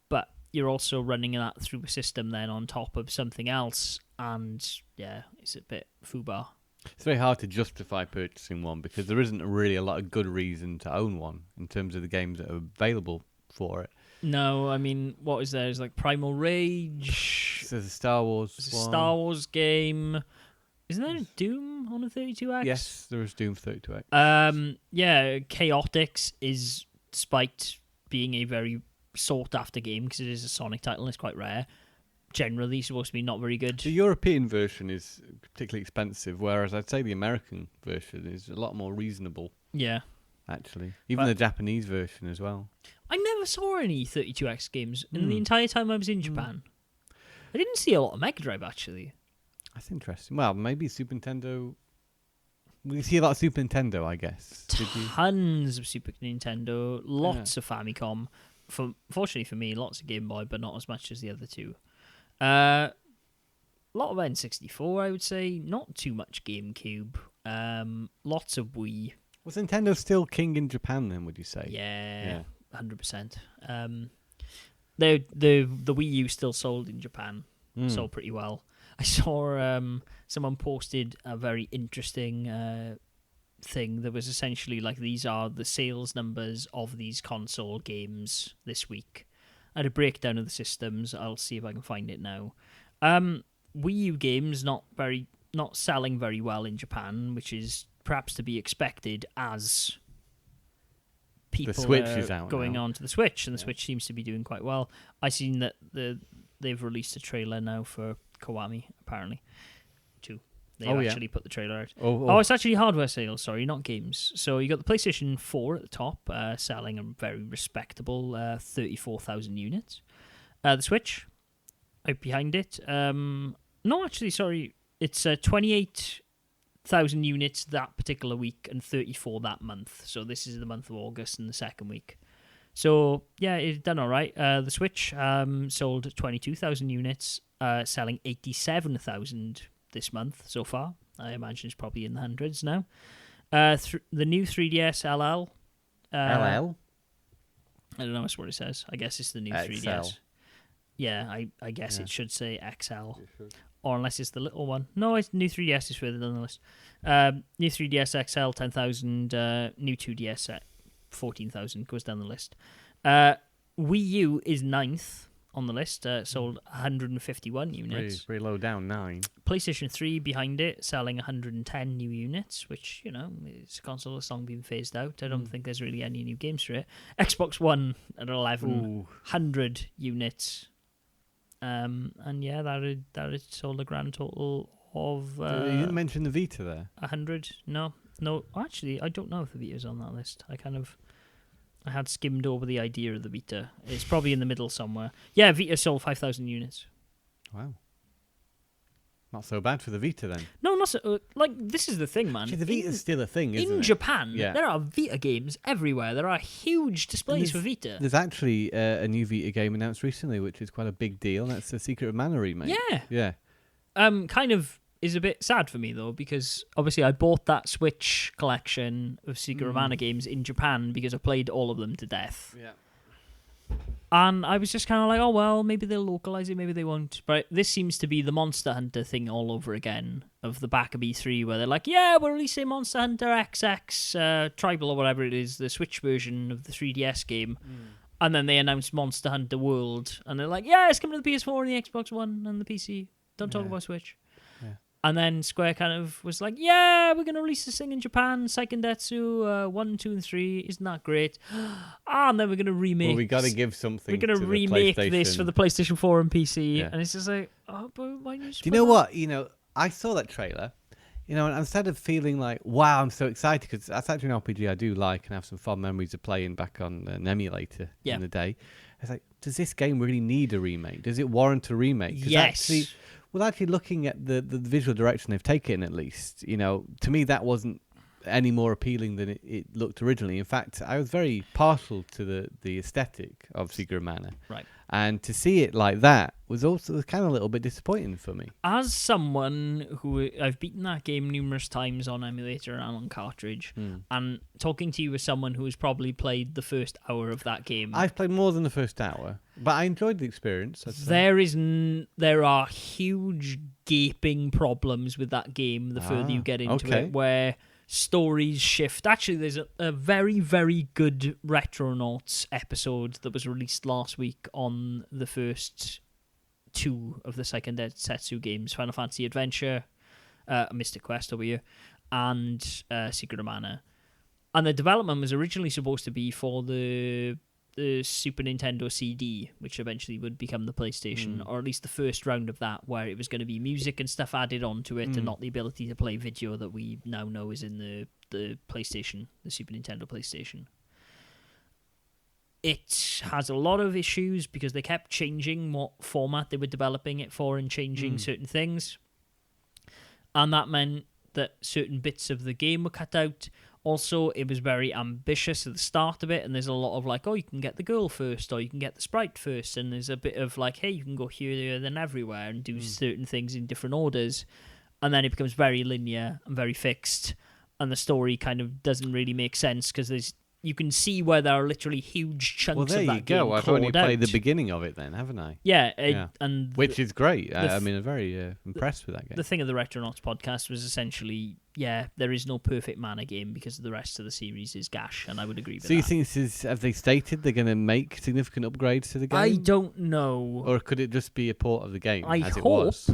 but you're also running that through a system then on top of something else, and, yeah, it's a bit foobar. It's very hard to justify purchasing one because there isn't really a lot of good reason to own one in terms of the games that are available for it. No, I mean, what is there? There's like Primal Rage. There's a Star Wars There's a one. Star Wars game. Isn't there a Doom on a 32X? Yes, there is Doom 32X. Yeah, Chaotix is, despite being a very sought-after game, because it is a Sonic title and it's quite rare, generally supposed to be not very good. The European version is particularly expensive, whereas I'd say the American version is a lot more reasonable. Yeah. Actually. Even the Japanese version as well. I never saw any 32X games in the entire time I was in Japan. I didn't see a lot of Mega Drive, actually. That's interesting. Well, maybe Super Nintendo... We see a lot of Super Nintendo, I guess. Tons of Super Nintendo, lots of Famicom. Fortunately for me, lots of Game Boy, but not as much as the other two. A lot of N64, I would say. Not too much GameCube. Lots of Wii. Was Nintendo still king in Japan then, would you say? Yeah. 100%. The Wii U still sold in Japan, sold pretty well. I saw someone posted a very interesting thing that was essentially like, these are the sales numbers of these console games this week. I had a breakdown of the systems. I'll see if I can find it now. Wii U games not selling very well in Japan, which is perhaps to be expected as people the Switch is out going now. on to the Switch, and the Switch seems to be doing quite well. I've seen that they've released a trailer now for Kiwami, apparently. They actually put the trailer out. Oh, it's actually hardware sales, sorry, not games. So you got the PlayStation 4 at the top, selling a very respectable 34,000 units. The Switch, right behind it. No, actually, sorry, it's 28,000 units that particular week and 34 that month. So this is the month of August and the second week. So, yeah, it's done all right. The Switch sold 22,000 units, selling 87,000 this month so far. I imagine it's probably in the hundreds now. The new 3DS LL. LL? I don't know what it says. I guess it's the new 3DS. Yeah, I guess it should say XL. Or unless it's the little one. No, it's new 3DS is further down the list. New 3DS XL, 10,000. New 2DS at 14,000 goes down the list. Wii U is 9th on the list. Sold 151 units. Pretty low down, 9. PlayStation 3 behind it, selling 110 new units, which, you know, it's a console that's long been phased out. I don't think there's really any new games for it. Xbox One at 1,100 units. And yeah, that had sold a grand total of... you didn't mention the Vita there. 100. No. Actually, I don't know if the Vita's on that list. I had skimmed over the idea of the Vita. It's probably in the middle somewhere. Yeah, Vita sold 5,000 units. Wow. Not so bad for the Vita then. No, not so... this is the thing, man. Actually, the Vita's still a thing, isn't it? In Japan, there are Vita games everywhere. There are huge displays for Vita. There's actually a new Vita game announced recently, which is quite a big deal, and that's The Secret of Mana remake. Yeah. Kind of is a bit sad for me, though, because obviously I bought that Switch collection of Secret of Mana games in Japan because I played all of them to death. Yeah. And I was just kind of like, oh, well, maybe they'll localize it, maybe they won't. But this seems to be the Monster Hunter thing all over again, of the back of E3, where they're like, yeah, we're releasing Monster Hunter XX Tribal or whatever it is, the Switch version of the 3DS game. And then they announced Monster Hunter World, and they're like, yeah, it's coming to the PS4 and the Xbox One and the PC. Don't talk about Switch. Yeah. And then Square kind of was like, yeah, we're going to release this thing in Japan, Seikendetsu 1, 2, and 3. Isn't that great? And then we're going to remake... Well, we got to give something We're going to remake this for the PlayStation 4 and PC. Yeah. And it's just like, oh, but why don't you... Do you know what? I saw that trailer, and instead of feeling like, wow, I'm so excited, because that's actually an RPG I do like and have some fond memories of playing back on an emulator in the day. I was like, does this game really need a remake? Does it warrant a remake? Yes. Actually looking at the visual direction they've taken, at least, to me that wasn't any more appealing than it looked originally. In fact, I was very partial to the aesthetic of Secret Mana. Right. And to see it like that was also kind of a little bit disappointing for me. As someone who I've beaten that game numerous times on emulator and on cartridge, and talking to you as someone who has probably played the first hour of that game. I've played more than the first hour, but I enjoyed the experience. There are huge gaping problems with that game the further you get into it, where stories shift. Actually, there's a very, very good Retronauts episode that was released last week on the first two of the Seikendetsu games, Final Fantasy Adventure, Mystic Quest over here, and Secret of Mana. And the development was originally supposed to be for the Super Nintendo CD, which eventually would become the PlayStation, or at least the first round of that, where it was going to be music and stuff added onto it, and not the ability to play video that we now know is in the PlayStation, the Super Nintendo PlayStation. It has a lot of issues because they kept changing what format they were developing it for and changing certain things. And that meant that certain bits of the game were cut out. Also, it was very ambitious at the start of it, and there's a lot of like, oh, you can get the girl first, or you can get the sprite first, and there's a bit of like, hey, you can go here, there, then everywhere, and do certain things in different orders. And then it becomes very linear and very fixed, and the story kind of doesn't really make sense because you can see where there are literally huge chunks of that game. Well, there you go. I've only played the beginning of it then, haven't I? Yeah. And which is great. I'm very impressed with that game. The thing of the Retronauts podcast was essentially, there is no perfect Mana game because the rest of the series is gash, and I would agree with that. So you think have they stated they're going to make significant upgrades to the game? I don't know. Or could it just be a port of the game I as hope it was?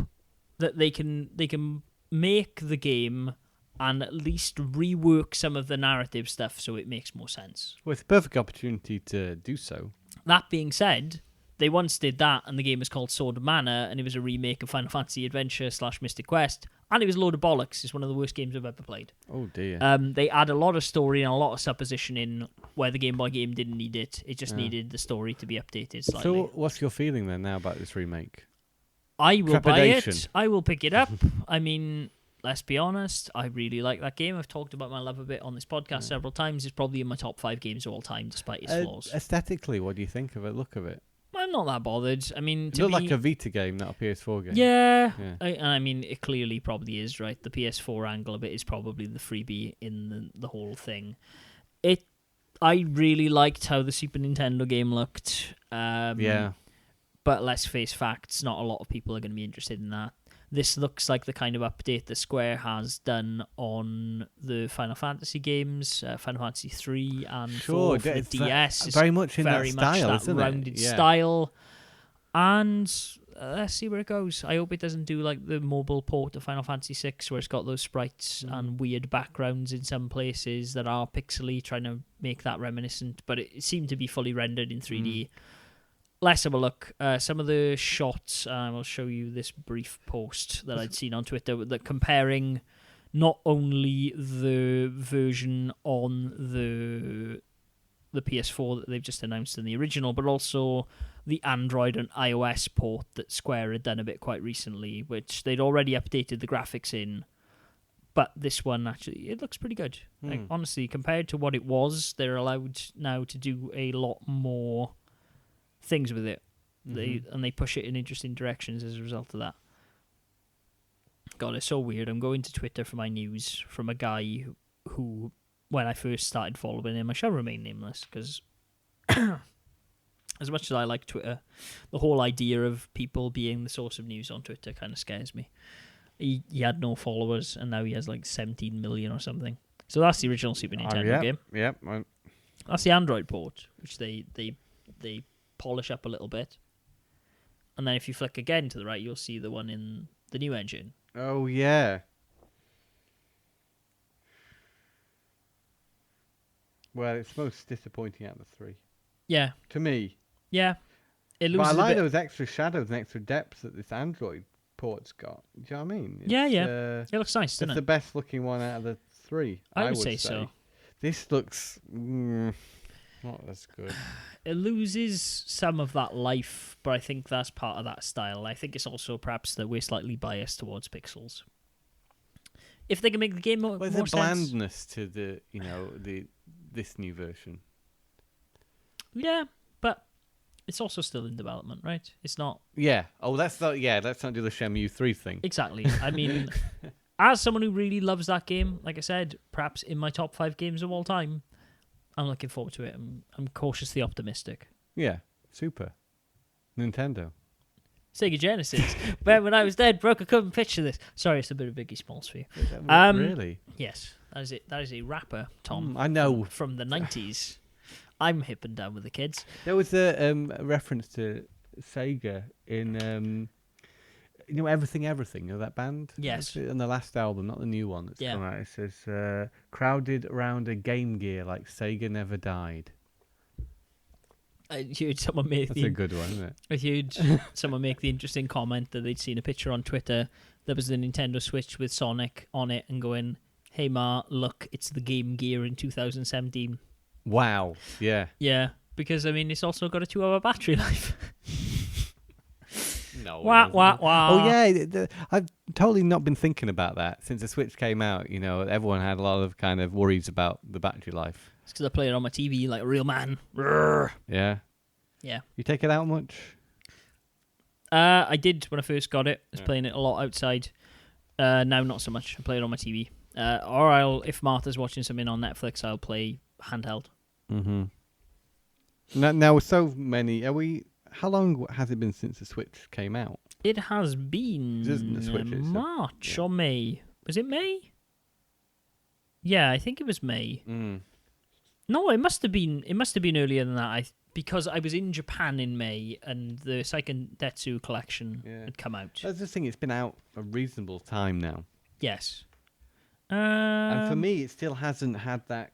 That they can make the game and at least rework some of the narrative stuff so it makes more sense. Well, it's a perfect opportunity to do so. That being said, they once did that, and the game was called Sword of Mana, and it was a remake of Final Fantasy Adventure / Mystic Quest, and it was a load of bollocks. It's one of the worst games I've ever played. Oh, dear. They add a lot of story and a lot of supposition in where the Game Boy game didn't need it. It just needed the story to be updated slightly. So what's your feeling then now about this remake? I will buy it. I will pick it up. I mean, let's be honest, I really like that game. I've talked about my love of it on this podcast several times. It's probably in my top 5 games of all time, despite its flaws. Aesthetically, what do you think of it? Look of it. I'm not that bothered. I mean, it looked like a Vita game, not a PS4 game. Yeah. I mean, it clearly probably is, right? The PS4 angle of it is probably the freebie in the whole thing. I really liked how the Super Nintendo game looked. But let's face facts, not a lot of people are going to be interested in that. This looks like the kind of update that Square has done on the Final Fantasy games, Final Fantasy 3 and 4 for the DS. Very much in that style, isn't it? Rounded style. And let's see where it goes. I hope it doesn't do like the mobile port of Final Fantasy 6 where it's got those sprites and weird backgrounds in some places that are pixely, trying to make that reminiscent. But it seemed to be fully rendered in 3D. Let's have a look. Some of the shots, I will show you this brief post that I'd seen on Twitter that comparing not only the version on the PS4 that they've just announced in the original, but also the Android and iOS port that Square had done a bit quite recently, which they'd already updated the graphics in. But this one, actually, it looks pretty good. Like, honestly, compared to what it was, they're allowed now to do a lot more things with it. They push it in interesting directions as a result of that. God, it's so weird. I'm going to Twitter for my news from a guy who when I first started following him, I shall remain nameless because as much as I like Twitter, the whole idea of people being the source of news on Twitter kind of scares me. He had no followers and now he has like 17 million or something. So that's the original Super Nintendo game. Yep. That's the Android port, which they they polish up a little bit. And then if you flick again to the right, you'll see the one in the new engine. Oh, yeah. Well, it's most disappointing out of the three. Yeah. To me. Yeah. It But I loses like a bit. those extra shadows and extra depth that this Android port's got. Do you know what I mean? Yeah, It's, yeah. It looks nice, doesn't it's it? the best looking one out of the three. I would say so. This looks not as good. It loses some of that life, but I think that's part of that style. I think it's also perhaps that we're slightly biased towards pixels. If they can make the game more There's sense. a blandness to this new version. Yeah, but it's also still in development, right? It's not... Yeah. Oh, let's not do the Shenmue 3 thing. Exactly. I mean, as someone who really loves that game, like I said, perhaps in my top 5 games of all time, I'm looking forward to it. I'm cautiously optimistic. Yeah. Super. Nintendo. Sega Genesis. When I was dead, broke, I couldn't picture this. Sorry, it's a bit of Biggie Smalls for you. Really? Yes, that is it. That is a rapper, Tom. I know. From the 90s. I'm hip and down with the kids. There was a reference to Sega in Everything Everything, that band? Yes. On the last album, not the new one that's come out. It says, crowded around a Game Gear like Sega never died. I heard someone make That's a good one, isn't it? I heard someone make the interesting comment that they'd seen a picture on Twitter. There was the Nintendo Switch with Sonic on it and going, "Hey Ma, look, it's the Game Gear in 2017." Wow. Yeah. Yeah, because I mean, it's also got a 2-hour battery life. No. Wah, wah, wah. Oh yeah, I've totally not been thinking about that since the Switch came out. Everyone had a lot of kind of worries about the battery life. It's because I play it on my TV like a real man. Rrr. Yeah. Yeah. You take it out much? I did when I first got it. I was playing it a lot outside. Now not so much. I play it on my TV. Or if Martha's watching something on Netflix, I'll play handheld. Mm-hmm. Now with so many, how long has it been since the Switch came out? It has been March or May. Was it May? Yeah, I think it was May. Mm. No, it must have been. It must have been earlier than that. Because I was in Japan in May, and the Seiken Detsu collection had come out. That's the thing; it's been out a reasonable time now. Yes. And for me, it still hasn't had that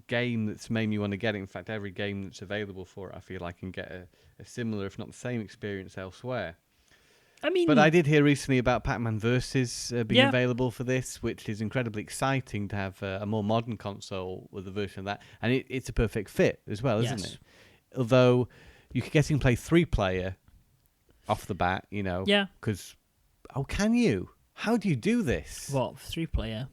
game that's made me want to get it. In fact, every game that's available for it, I feel I can get a similar, if not the same, experience elsewhere. I mean, but I did hear recently about Pac-Man Versus being available for this, which is incredibly exciting to have a more modern console with a version of that, and it's a perfect fit as well, isn't it? Although you could get in play 3-player off the bat, Yeah. Because can you? How do you do this? What 3-player?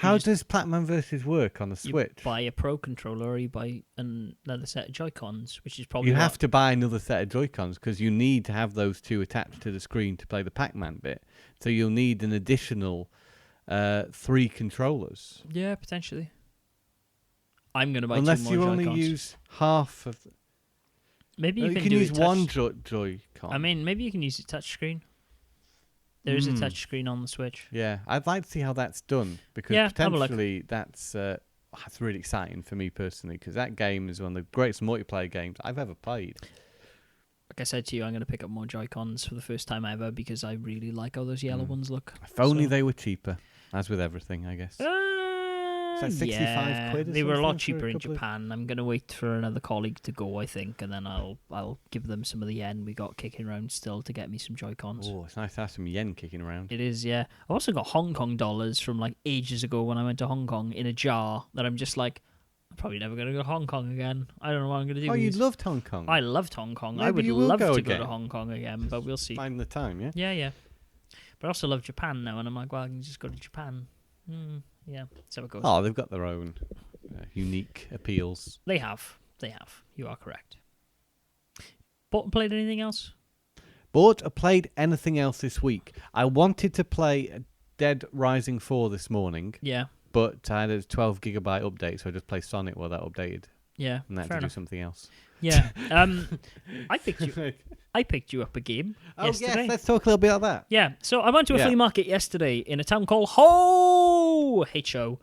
How does Pac-Man Versus work on the Switch? You buy a Pro controller, or you buy another set of Joy-Cons, which is probably... You have to buy another set of Joy-Cons because you need to have those two attached to the screen to play the Pac-Man bit. So you'll need an additional 3 controllers. Yeah, potentially. I'm going to buy Unless 2 more you Joy-Cons. only use half of... Maybe you can do use a one Joy-Con. I mean, maybe you can use a touchscreen. There is a touch screen on the Switch. Yeah, I'd like to see how that's done because potentially that's really exciting for me personally because that game is one of the greatest multiplayer games I've ever played. Like I said to you, I'm going to pick up more Joy-Cons for the first time ever because I really like how those yellow ones look. If only they were cheaper, as with everything, I guess. It's like 65 quid or they were a lot something for cheaper a in couple of- Japan. I'm going to wait for another colleague to go, I think, and then I'll give them some of the yen we got kicking around still to get me some Joy-Cons. Oh, it's nice to have some yen kicking around. It is, yeah. I also got Hong Kong dollars from like ages ago when I went to Hong Kong in a jar that I'm just like, I'm probably never going to go to Hong Kong again. I don't know what I'm going to do. Oh, with you these. loved Hong Kong. I loved Hong Kong. Maybe I would you will love go to again. go to Hong Kong again, but we'll see. Find the time, yeah? Yeah. But I also love Japan now, and I'm like, well, I can just go to Japan. Yeah, that's how it goes. Oh, they've got their own unique appeals. They have. You are correct. Bought and played anything else? Bought or played anything else this week? I wanted to play Dead Rising 4 this morning. Yeah. But I had a 12 gigabyte update, so I just played Sonic while that updated. Yeah, And I had fair to do enough. something else. Yeah. I picked you up a game yesterday. Yes, let's talk a little bit about that. Yeah, so I went to a flea market yesterday in a town called Ho, H-O,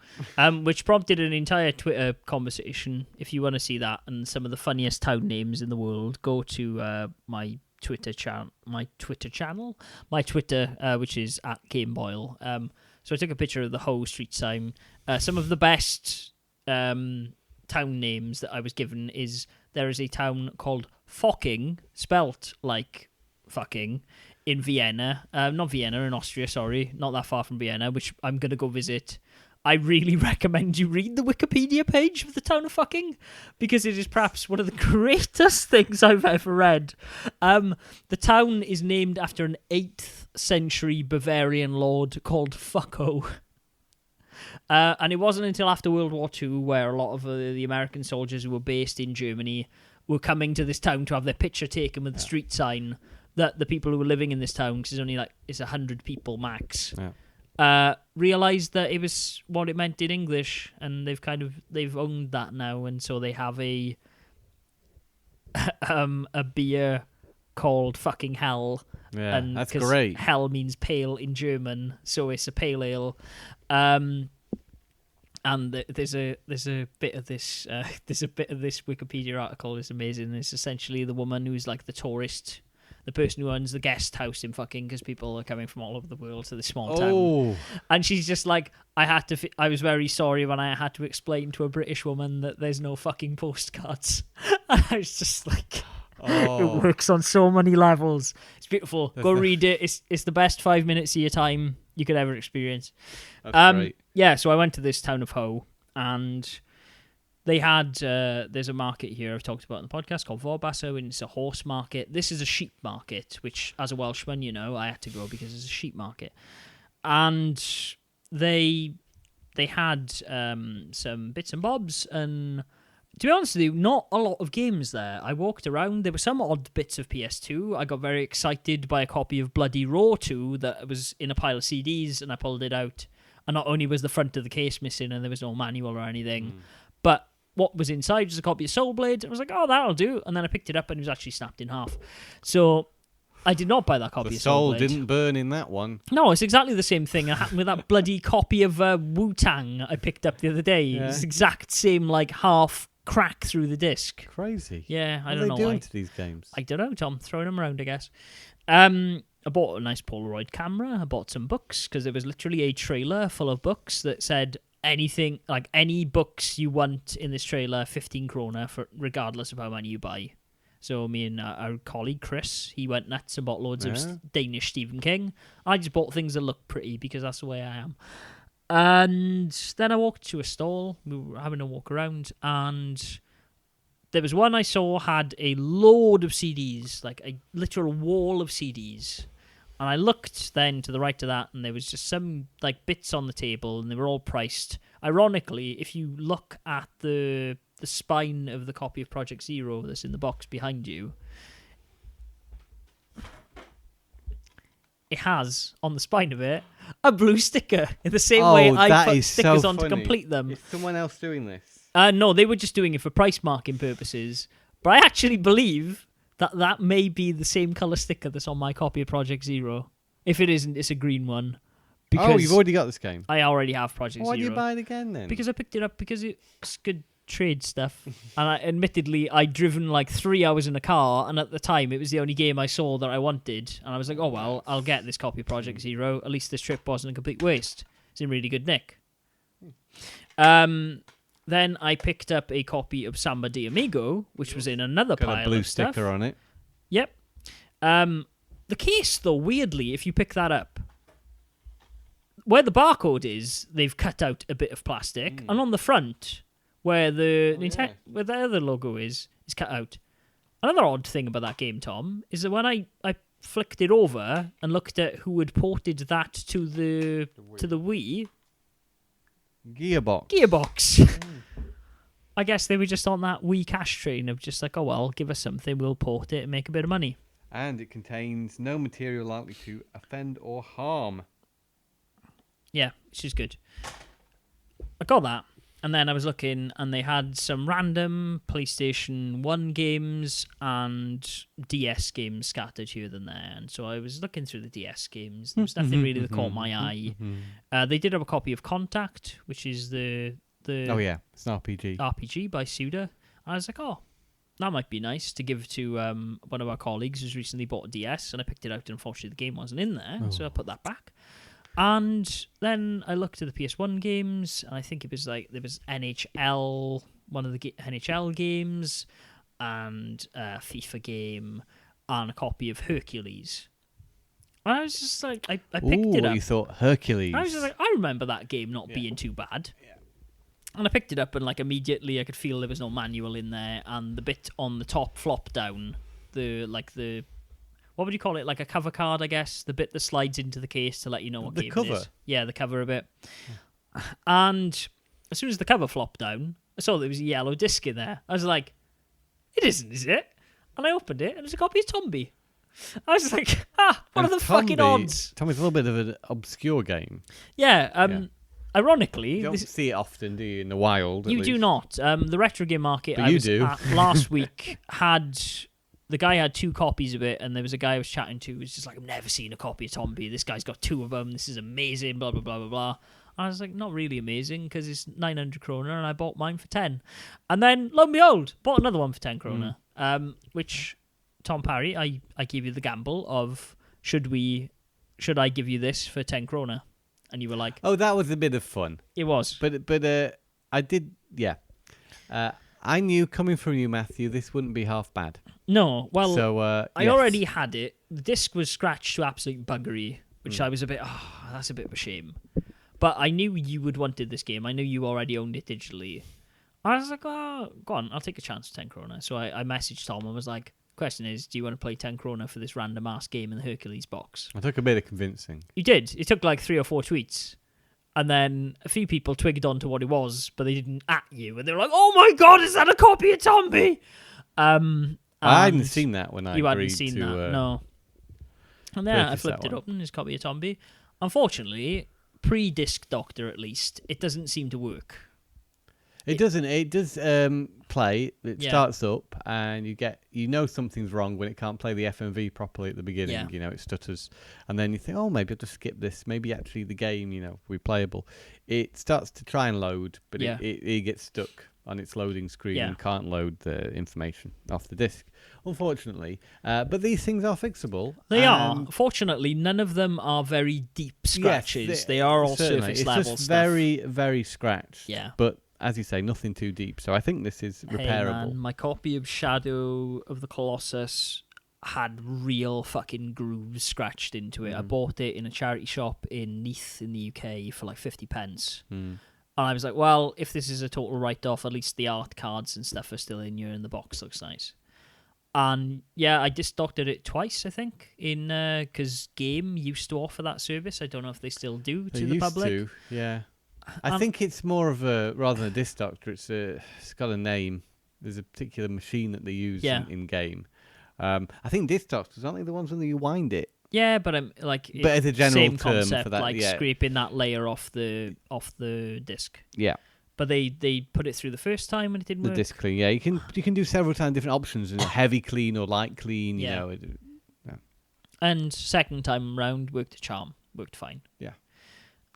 which prompted an entire Twitter conversation. If you want to see that and some of the funniest town names in the world, go to my Twitter, which is at GameBoyle. So I took a picture of the Ho street sign. Some of the best town names that I was given is there is a town called Focking, spelt like fucking, in Vienna. Not Vienna, in Austria, sorry. Not that far from Vienna, which I'm going to go visit. I really recommend you read the Wikipedia page of the town of Fucking, because it is perhaps one of the greatest things I've ever read. The town is named after an 8th century Bavarian lord called Fucko. And it wasn't until after World War II where a lot of the American soldiers who were based in Germany were coming to this town to have their picture taken with the street sign that the people who were living in this town, because it's 100 people max, realised that it was what it meant in English, and they've owned that now, and so they have a beer called Fucking Hell. Yeah, and that's great. Hell means pale in German, so it's a pale ale. And there's a bit of this Wikipedia article is amazing. It's essentially the woman who's like the tourist, the person who owns the guest house in Fucking, because people are coming from all over the world to this small town. And she's just like, I was very sorry when I had to explain to a British woman that there's no fucking postcards. And I was just like, it works on so many levels. It's beautiful. Go read it. It's the best 5 minutes of your time you could ever experience. That's great. Yeah, so I went to this town of Ho, and they had, there's a market here I've talked about on the podcast called Vorbasso, and it's a horse market. This is a sheep market, which as a Welshman, I had to go because it's a sheep market. And they had some bits and bobs, and to be honest with you, not a lot of games there. I walked around, there were some odd bits of PS2. I got very excited by a copy of Bloody Roar 2 that was in a pile of CDs, and I pulled it out. And not only was the front of the case missing and there was no manual or anything, but what was inside was a copy of Soul Blade. I was like, oh, that'll do. And then I picked it up and it was actually snapped in half. So I did not buy that copy of Soul Blade. The soul didn't burn in that one. No, it's exactly the same thing. It happened with that bloody copy of Wu-Tang I picked up the other day. Yeah. It's the exact same, like, half crack through the disc. Crazy. Yeah, I don't know why. What are they doing why. to these games? I don't know, Tom. Throwing them around, I guess. I bought a nice Polaroid camera. I bought some books, because there was literally a trailer full of books that said anything, like any books you want in this trailer, 15 krona, for regardless of how many you buy. So me and our colleague Chris, he went nuts and bought loads of Danish Stephen King. I just bought things that look pretty, because that's the way I am. And then I walked to a stall. We were having a walk around, and there was one I saw had a load of CDs, like a literal wall of CDs. And I looked then to the right of that, and there was just some like bits on the table, and they were all priced. Ironically, if you look at the spine of the copy of Project Zero that's in the box behind you, it has, on the spine of it, a blue sticker, in the same way I put stickers on to complete them. Is someone else doing this? No, they were just doing it for price marking purposes. But I actually believe that may be the same colour sticker that's on my copy of Project Zero. If it isn't, it's a green one. Because you've already got this game? I already have Project Zero. Why do you buy it again, then? Because I picked it up because it's good trade stuff. And admittedly, I'd driven like 3 hours in a car, and at the time, it was the only game I saw that I wanted. And I was like, oh, well, I'll get this copy of Project Zero. At least this trip wasn't a complete waste. It's in really good nick. Then I picked up a copy of Samba de Amigo, which was in another pile of stuff. Got a blue sticker on it. Yep. The case, though, weirdly, if you pick that up, where the barcode is, they've cut out a bit of plastic, and on the front, where where the other logo is cut out. Another odd thing about that game, Tom, is that when I flicked it over and looked at who had ported that to the Wii, Gearbox. I guess they were just on that Wii cash train of just like, oh well, give us something, we'll port it and make a bit of money. And it contains no material likely to offend or harm. Yeah, which is good. I got that. And then I was looking, and they had some random PlayStation 1 games and DS games scattered here and there. And so I was looking through the DS games. There was nothing really that caught my eye. They did have a copy of Contact, which is the Oh yeah, it's an RPG. RPG by Suda. I was like, oh, that might be nice to give to one of our colleagues who's recently bought a DS, and I picked it out, and unfortunately the game wasn't in there, so I put that back. And then I looked at the PS1 games, and I think it was like there was NHL, one of the NHL games, and a FIFA game, and a copy of Hercules. And I was just like, I picked it up. You thought Hercules. I was just like, I remember that game not being too bad. Yeah. And I picked it up, and like immediately I could feel there was no manual in there, and the bit on the top flopped down. What would you call it? Like a cover card, I guess. The bit that slides into the case to let you know what game it is. Yeah, the cover a bit. And as soon as the cover flopped down, I saw there was a yellow disc in there. I was like, it isn't, is it? And I opened it, and it was a copy of Tombi. I was like, what are the fucking odds? Tombi's a little bit of an obscure game. Yeah, ironically... You don't see it often, do you, in the wild? You do not. The retro game market But I you was do. at last week had... The guy had 2 copies of it, and there was a guy I was chatting to who was just like, I've never seen a copy of Tombi. This guy's got 2 of them. This is amazing, blah, blah, blah, blah, blah. And I was like, not really amazing, because it's 900 kroner, and I bought mine for 10. And then, lo and behold, bought another one for 10 kroner, which, Tom Parry, I gave you the gamble of, should I give you this for 10 kroner? And you were like... Oh, that was a bit of fun. It was. But I did, yeah. I knew, coming from you, Matthew, this wouldn't be half bad. No, well, so, I already had it. The disc was scratched to absolute buggery, which I was a bit, that's a bit of a shame. But I knew you would wanted this game. I knew you already owned it digitally. I was like, oh, go on, I'll take a chance for 10 krona. So I messaged Tom and was like, question is, do you want to play 10 krona for this random ass game in the Hercules box? I took a bit of convincing. You did. It took like 3 or 4 tweets. And then a few people twigged onto what it was, but they didn't at you. And they were like, oh my God, is that a copy of Tombi? I hadn't seen that when I You agreed hadn't seen to, that, no. And then I purchase flipped that it one. open, his copy of Tombi. Unfortunately, pre-disc Doctor at least, it doesn't seem to work. It doesn't. It does play. It Yeah. starts up, and you know something's wrong when it can't play the FMV properly at the beginning. Yeah. You know, it stutters, and then you think, oh, maybe I'll just skip this. Maybe actually the game, will be playable. It starts to try and load, but Yeah. it gets stuck on its loading screen Yeah. and can't load the information off the disc, unfortunately. But these things are fixable. They are. Fortunately, none of them are very deep scratches. Yes, they are all certainly. surface it's level just stuff. very, very scratched. Yeah. But as you say, nothing too deep. So I think this is Hey, repairable. man, my copy of Shadow of the Colossus had real fucking grooves scratched into it. I bought it in a charity shop in Neath in the UK for like 50 pence. And I was like, well, if this is a total write-off, at least the art cards and stuff are still in here and the box looks nice. And yeah, I disc doctored it twice, I think, because Game used to offer that service. I don't know if they still do They to the used public. to, yeah. I think it's more of rather than a disc doctor, it's got a name. There's a particular machine that they use in game. I think disc doctors, aren't they the ones when you wind it? Yeah, but I'm like, But as a general same term concept, for that, like yeah. scraping that layer off the disc. Yeah, But they put it through the first time and it didn't the work. disc clean. Yeah, you can do several times different options, heavy clean or light clean. Yeah. You know, And second time round worked a charm, worked fine. yeah.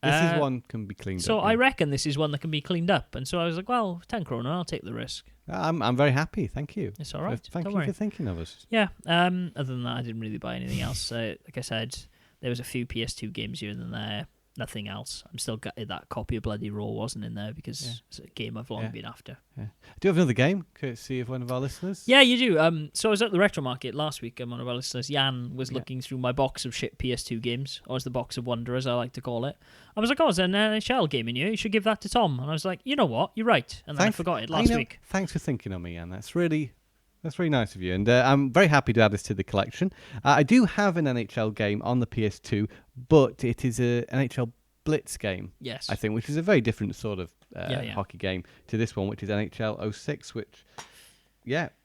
This is one can be cleaned So up. I reckon this is one that can be cleaned up, and so I was like, well, 10 krona, I'll take the risk. I'm very happy. Thank you. It's all right. Thank Don't you worry. for thinking of us. Yeah. Other than that, I didn't really buy anything else. Like I said, there was a few PS2 games here and there. Nothing else. I'm still gutted that copy of Bloody Raw wasn't in there because it's a game I've long been after. Yeah. Do you have another game, courtesy of one of our listeners? Yeah, you do. So I was at the Retro Market last week, and one of our listeners, Jan, was looking through my box of shit PS2 games, or as the box of Wanderers, I like to call it. I was like, oh, there's an NHL game in here. You should give that to Tom. And I was like, you know what? You're right. And then I forgot it last week. Thanks for thinking of me, Jan. That's really nice of you. And I'm very happy to add this to the collection. I do have an NHL game on the PS2, but it is a NHL Blitz game, Yes. I think, which is a very different sort of hockey game to this one, which is NHL 06, which,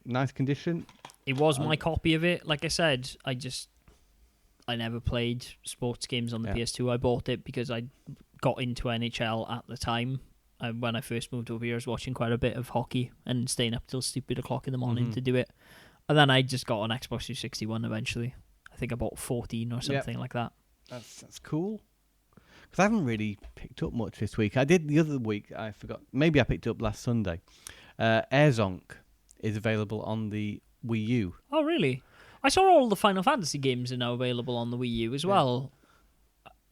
nice condition. It was my copy of it. Like I said, I never played sports games on the PS2. I bought it because I got into NHL at the time. when I first moved over here, I was watching quite a bit of hockey and staying up till stupid o'clock in the morning to do it. And then I just got an Xbox 361 eventually. I think I bought 14 or something like that. That's cool. Because I haven't really picked up much this week. I did the other week. I forgot. Maybe I picked up last Sunday. Airzonk is available on the Wii U. Oh, really? I saw all the Final Fantasy games are now available on the Wii U as well.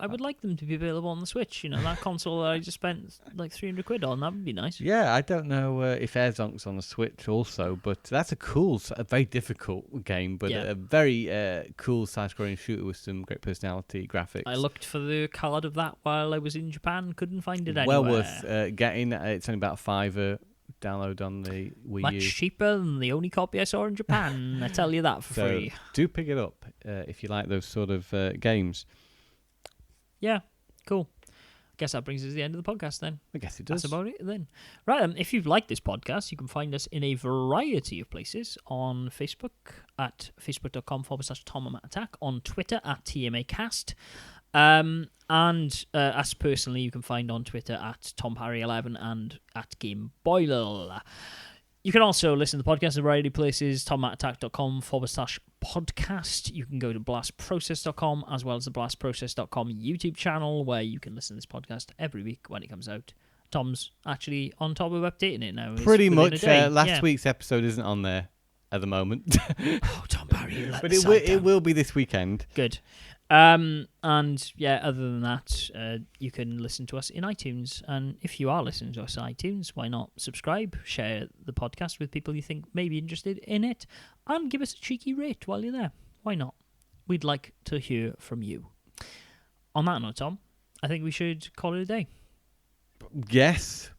I would like them to be available on the Switch. That console that I just spent like 300 quid on. That would be nice. Yeah, I don't know if Airzonk's on the Switch also, but that's a very difficult game, but a very cool side-scrolling shooter with some great personality graphics. I looked for the card of that while I was in Japan. Couldn't find it anywhere. Well worth getting. It's only about $5 download on the Wii U. Much cheaper than the only copy I saw in Japan. I tell you that for free. Do pick it up if you like those sort of games. Yeah, cool. I guess that brings us to the end of the podcast then. I guess it does. That's about it then. Right, if you've liked this podcast, you can find us in a variety of places. On Facebook at facebook.com/TomAttack, on Twitter at TMAcast, and us personally you can find on Twitter at TomParry11 and at GameBoyle. You can also listen to the podcast in a variety of places, tomattack.com/podcast. You can go to blastprocess.com as well as the blastprocess.com YouTube channel where you can listen to this podcast every week when it comes out. Tom's actually on top of updating it now. Pretty much. Last week's episode isn't on there at the moment. Oh, Tom Barry, but it will be this weekend. Good. And yeah, other than that, you can listen to us in iTunes. And if you are listening to us on iTunes, why not subscribe, share the podcast with people you think may be interested in it, and give us a cheeky rate while you're there. Why not? We'd like to hear from you. On that note, Tom, I think we should call it a day. Yes.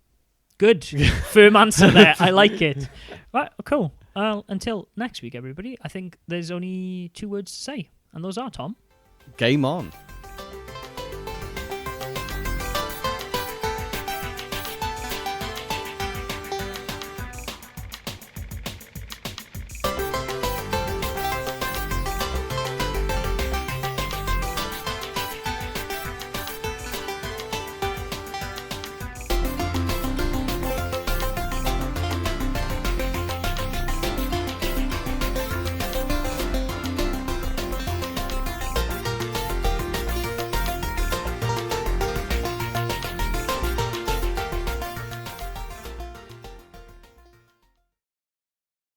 Good. Firm answer there. I like it. Right, cool. Until next week, everybody, I think there's only 2 words to say. And those are, Tom. Game on.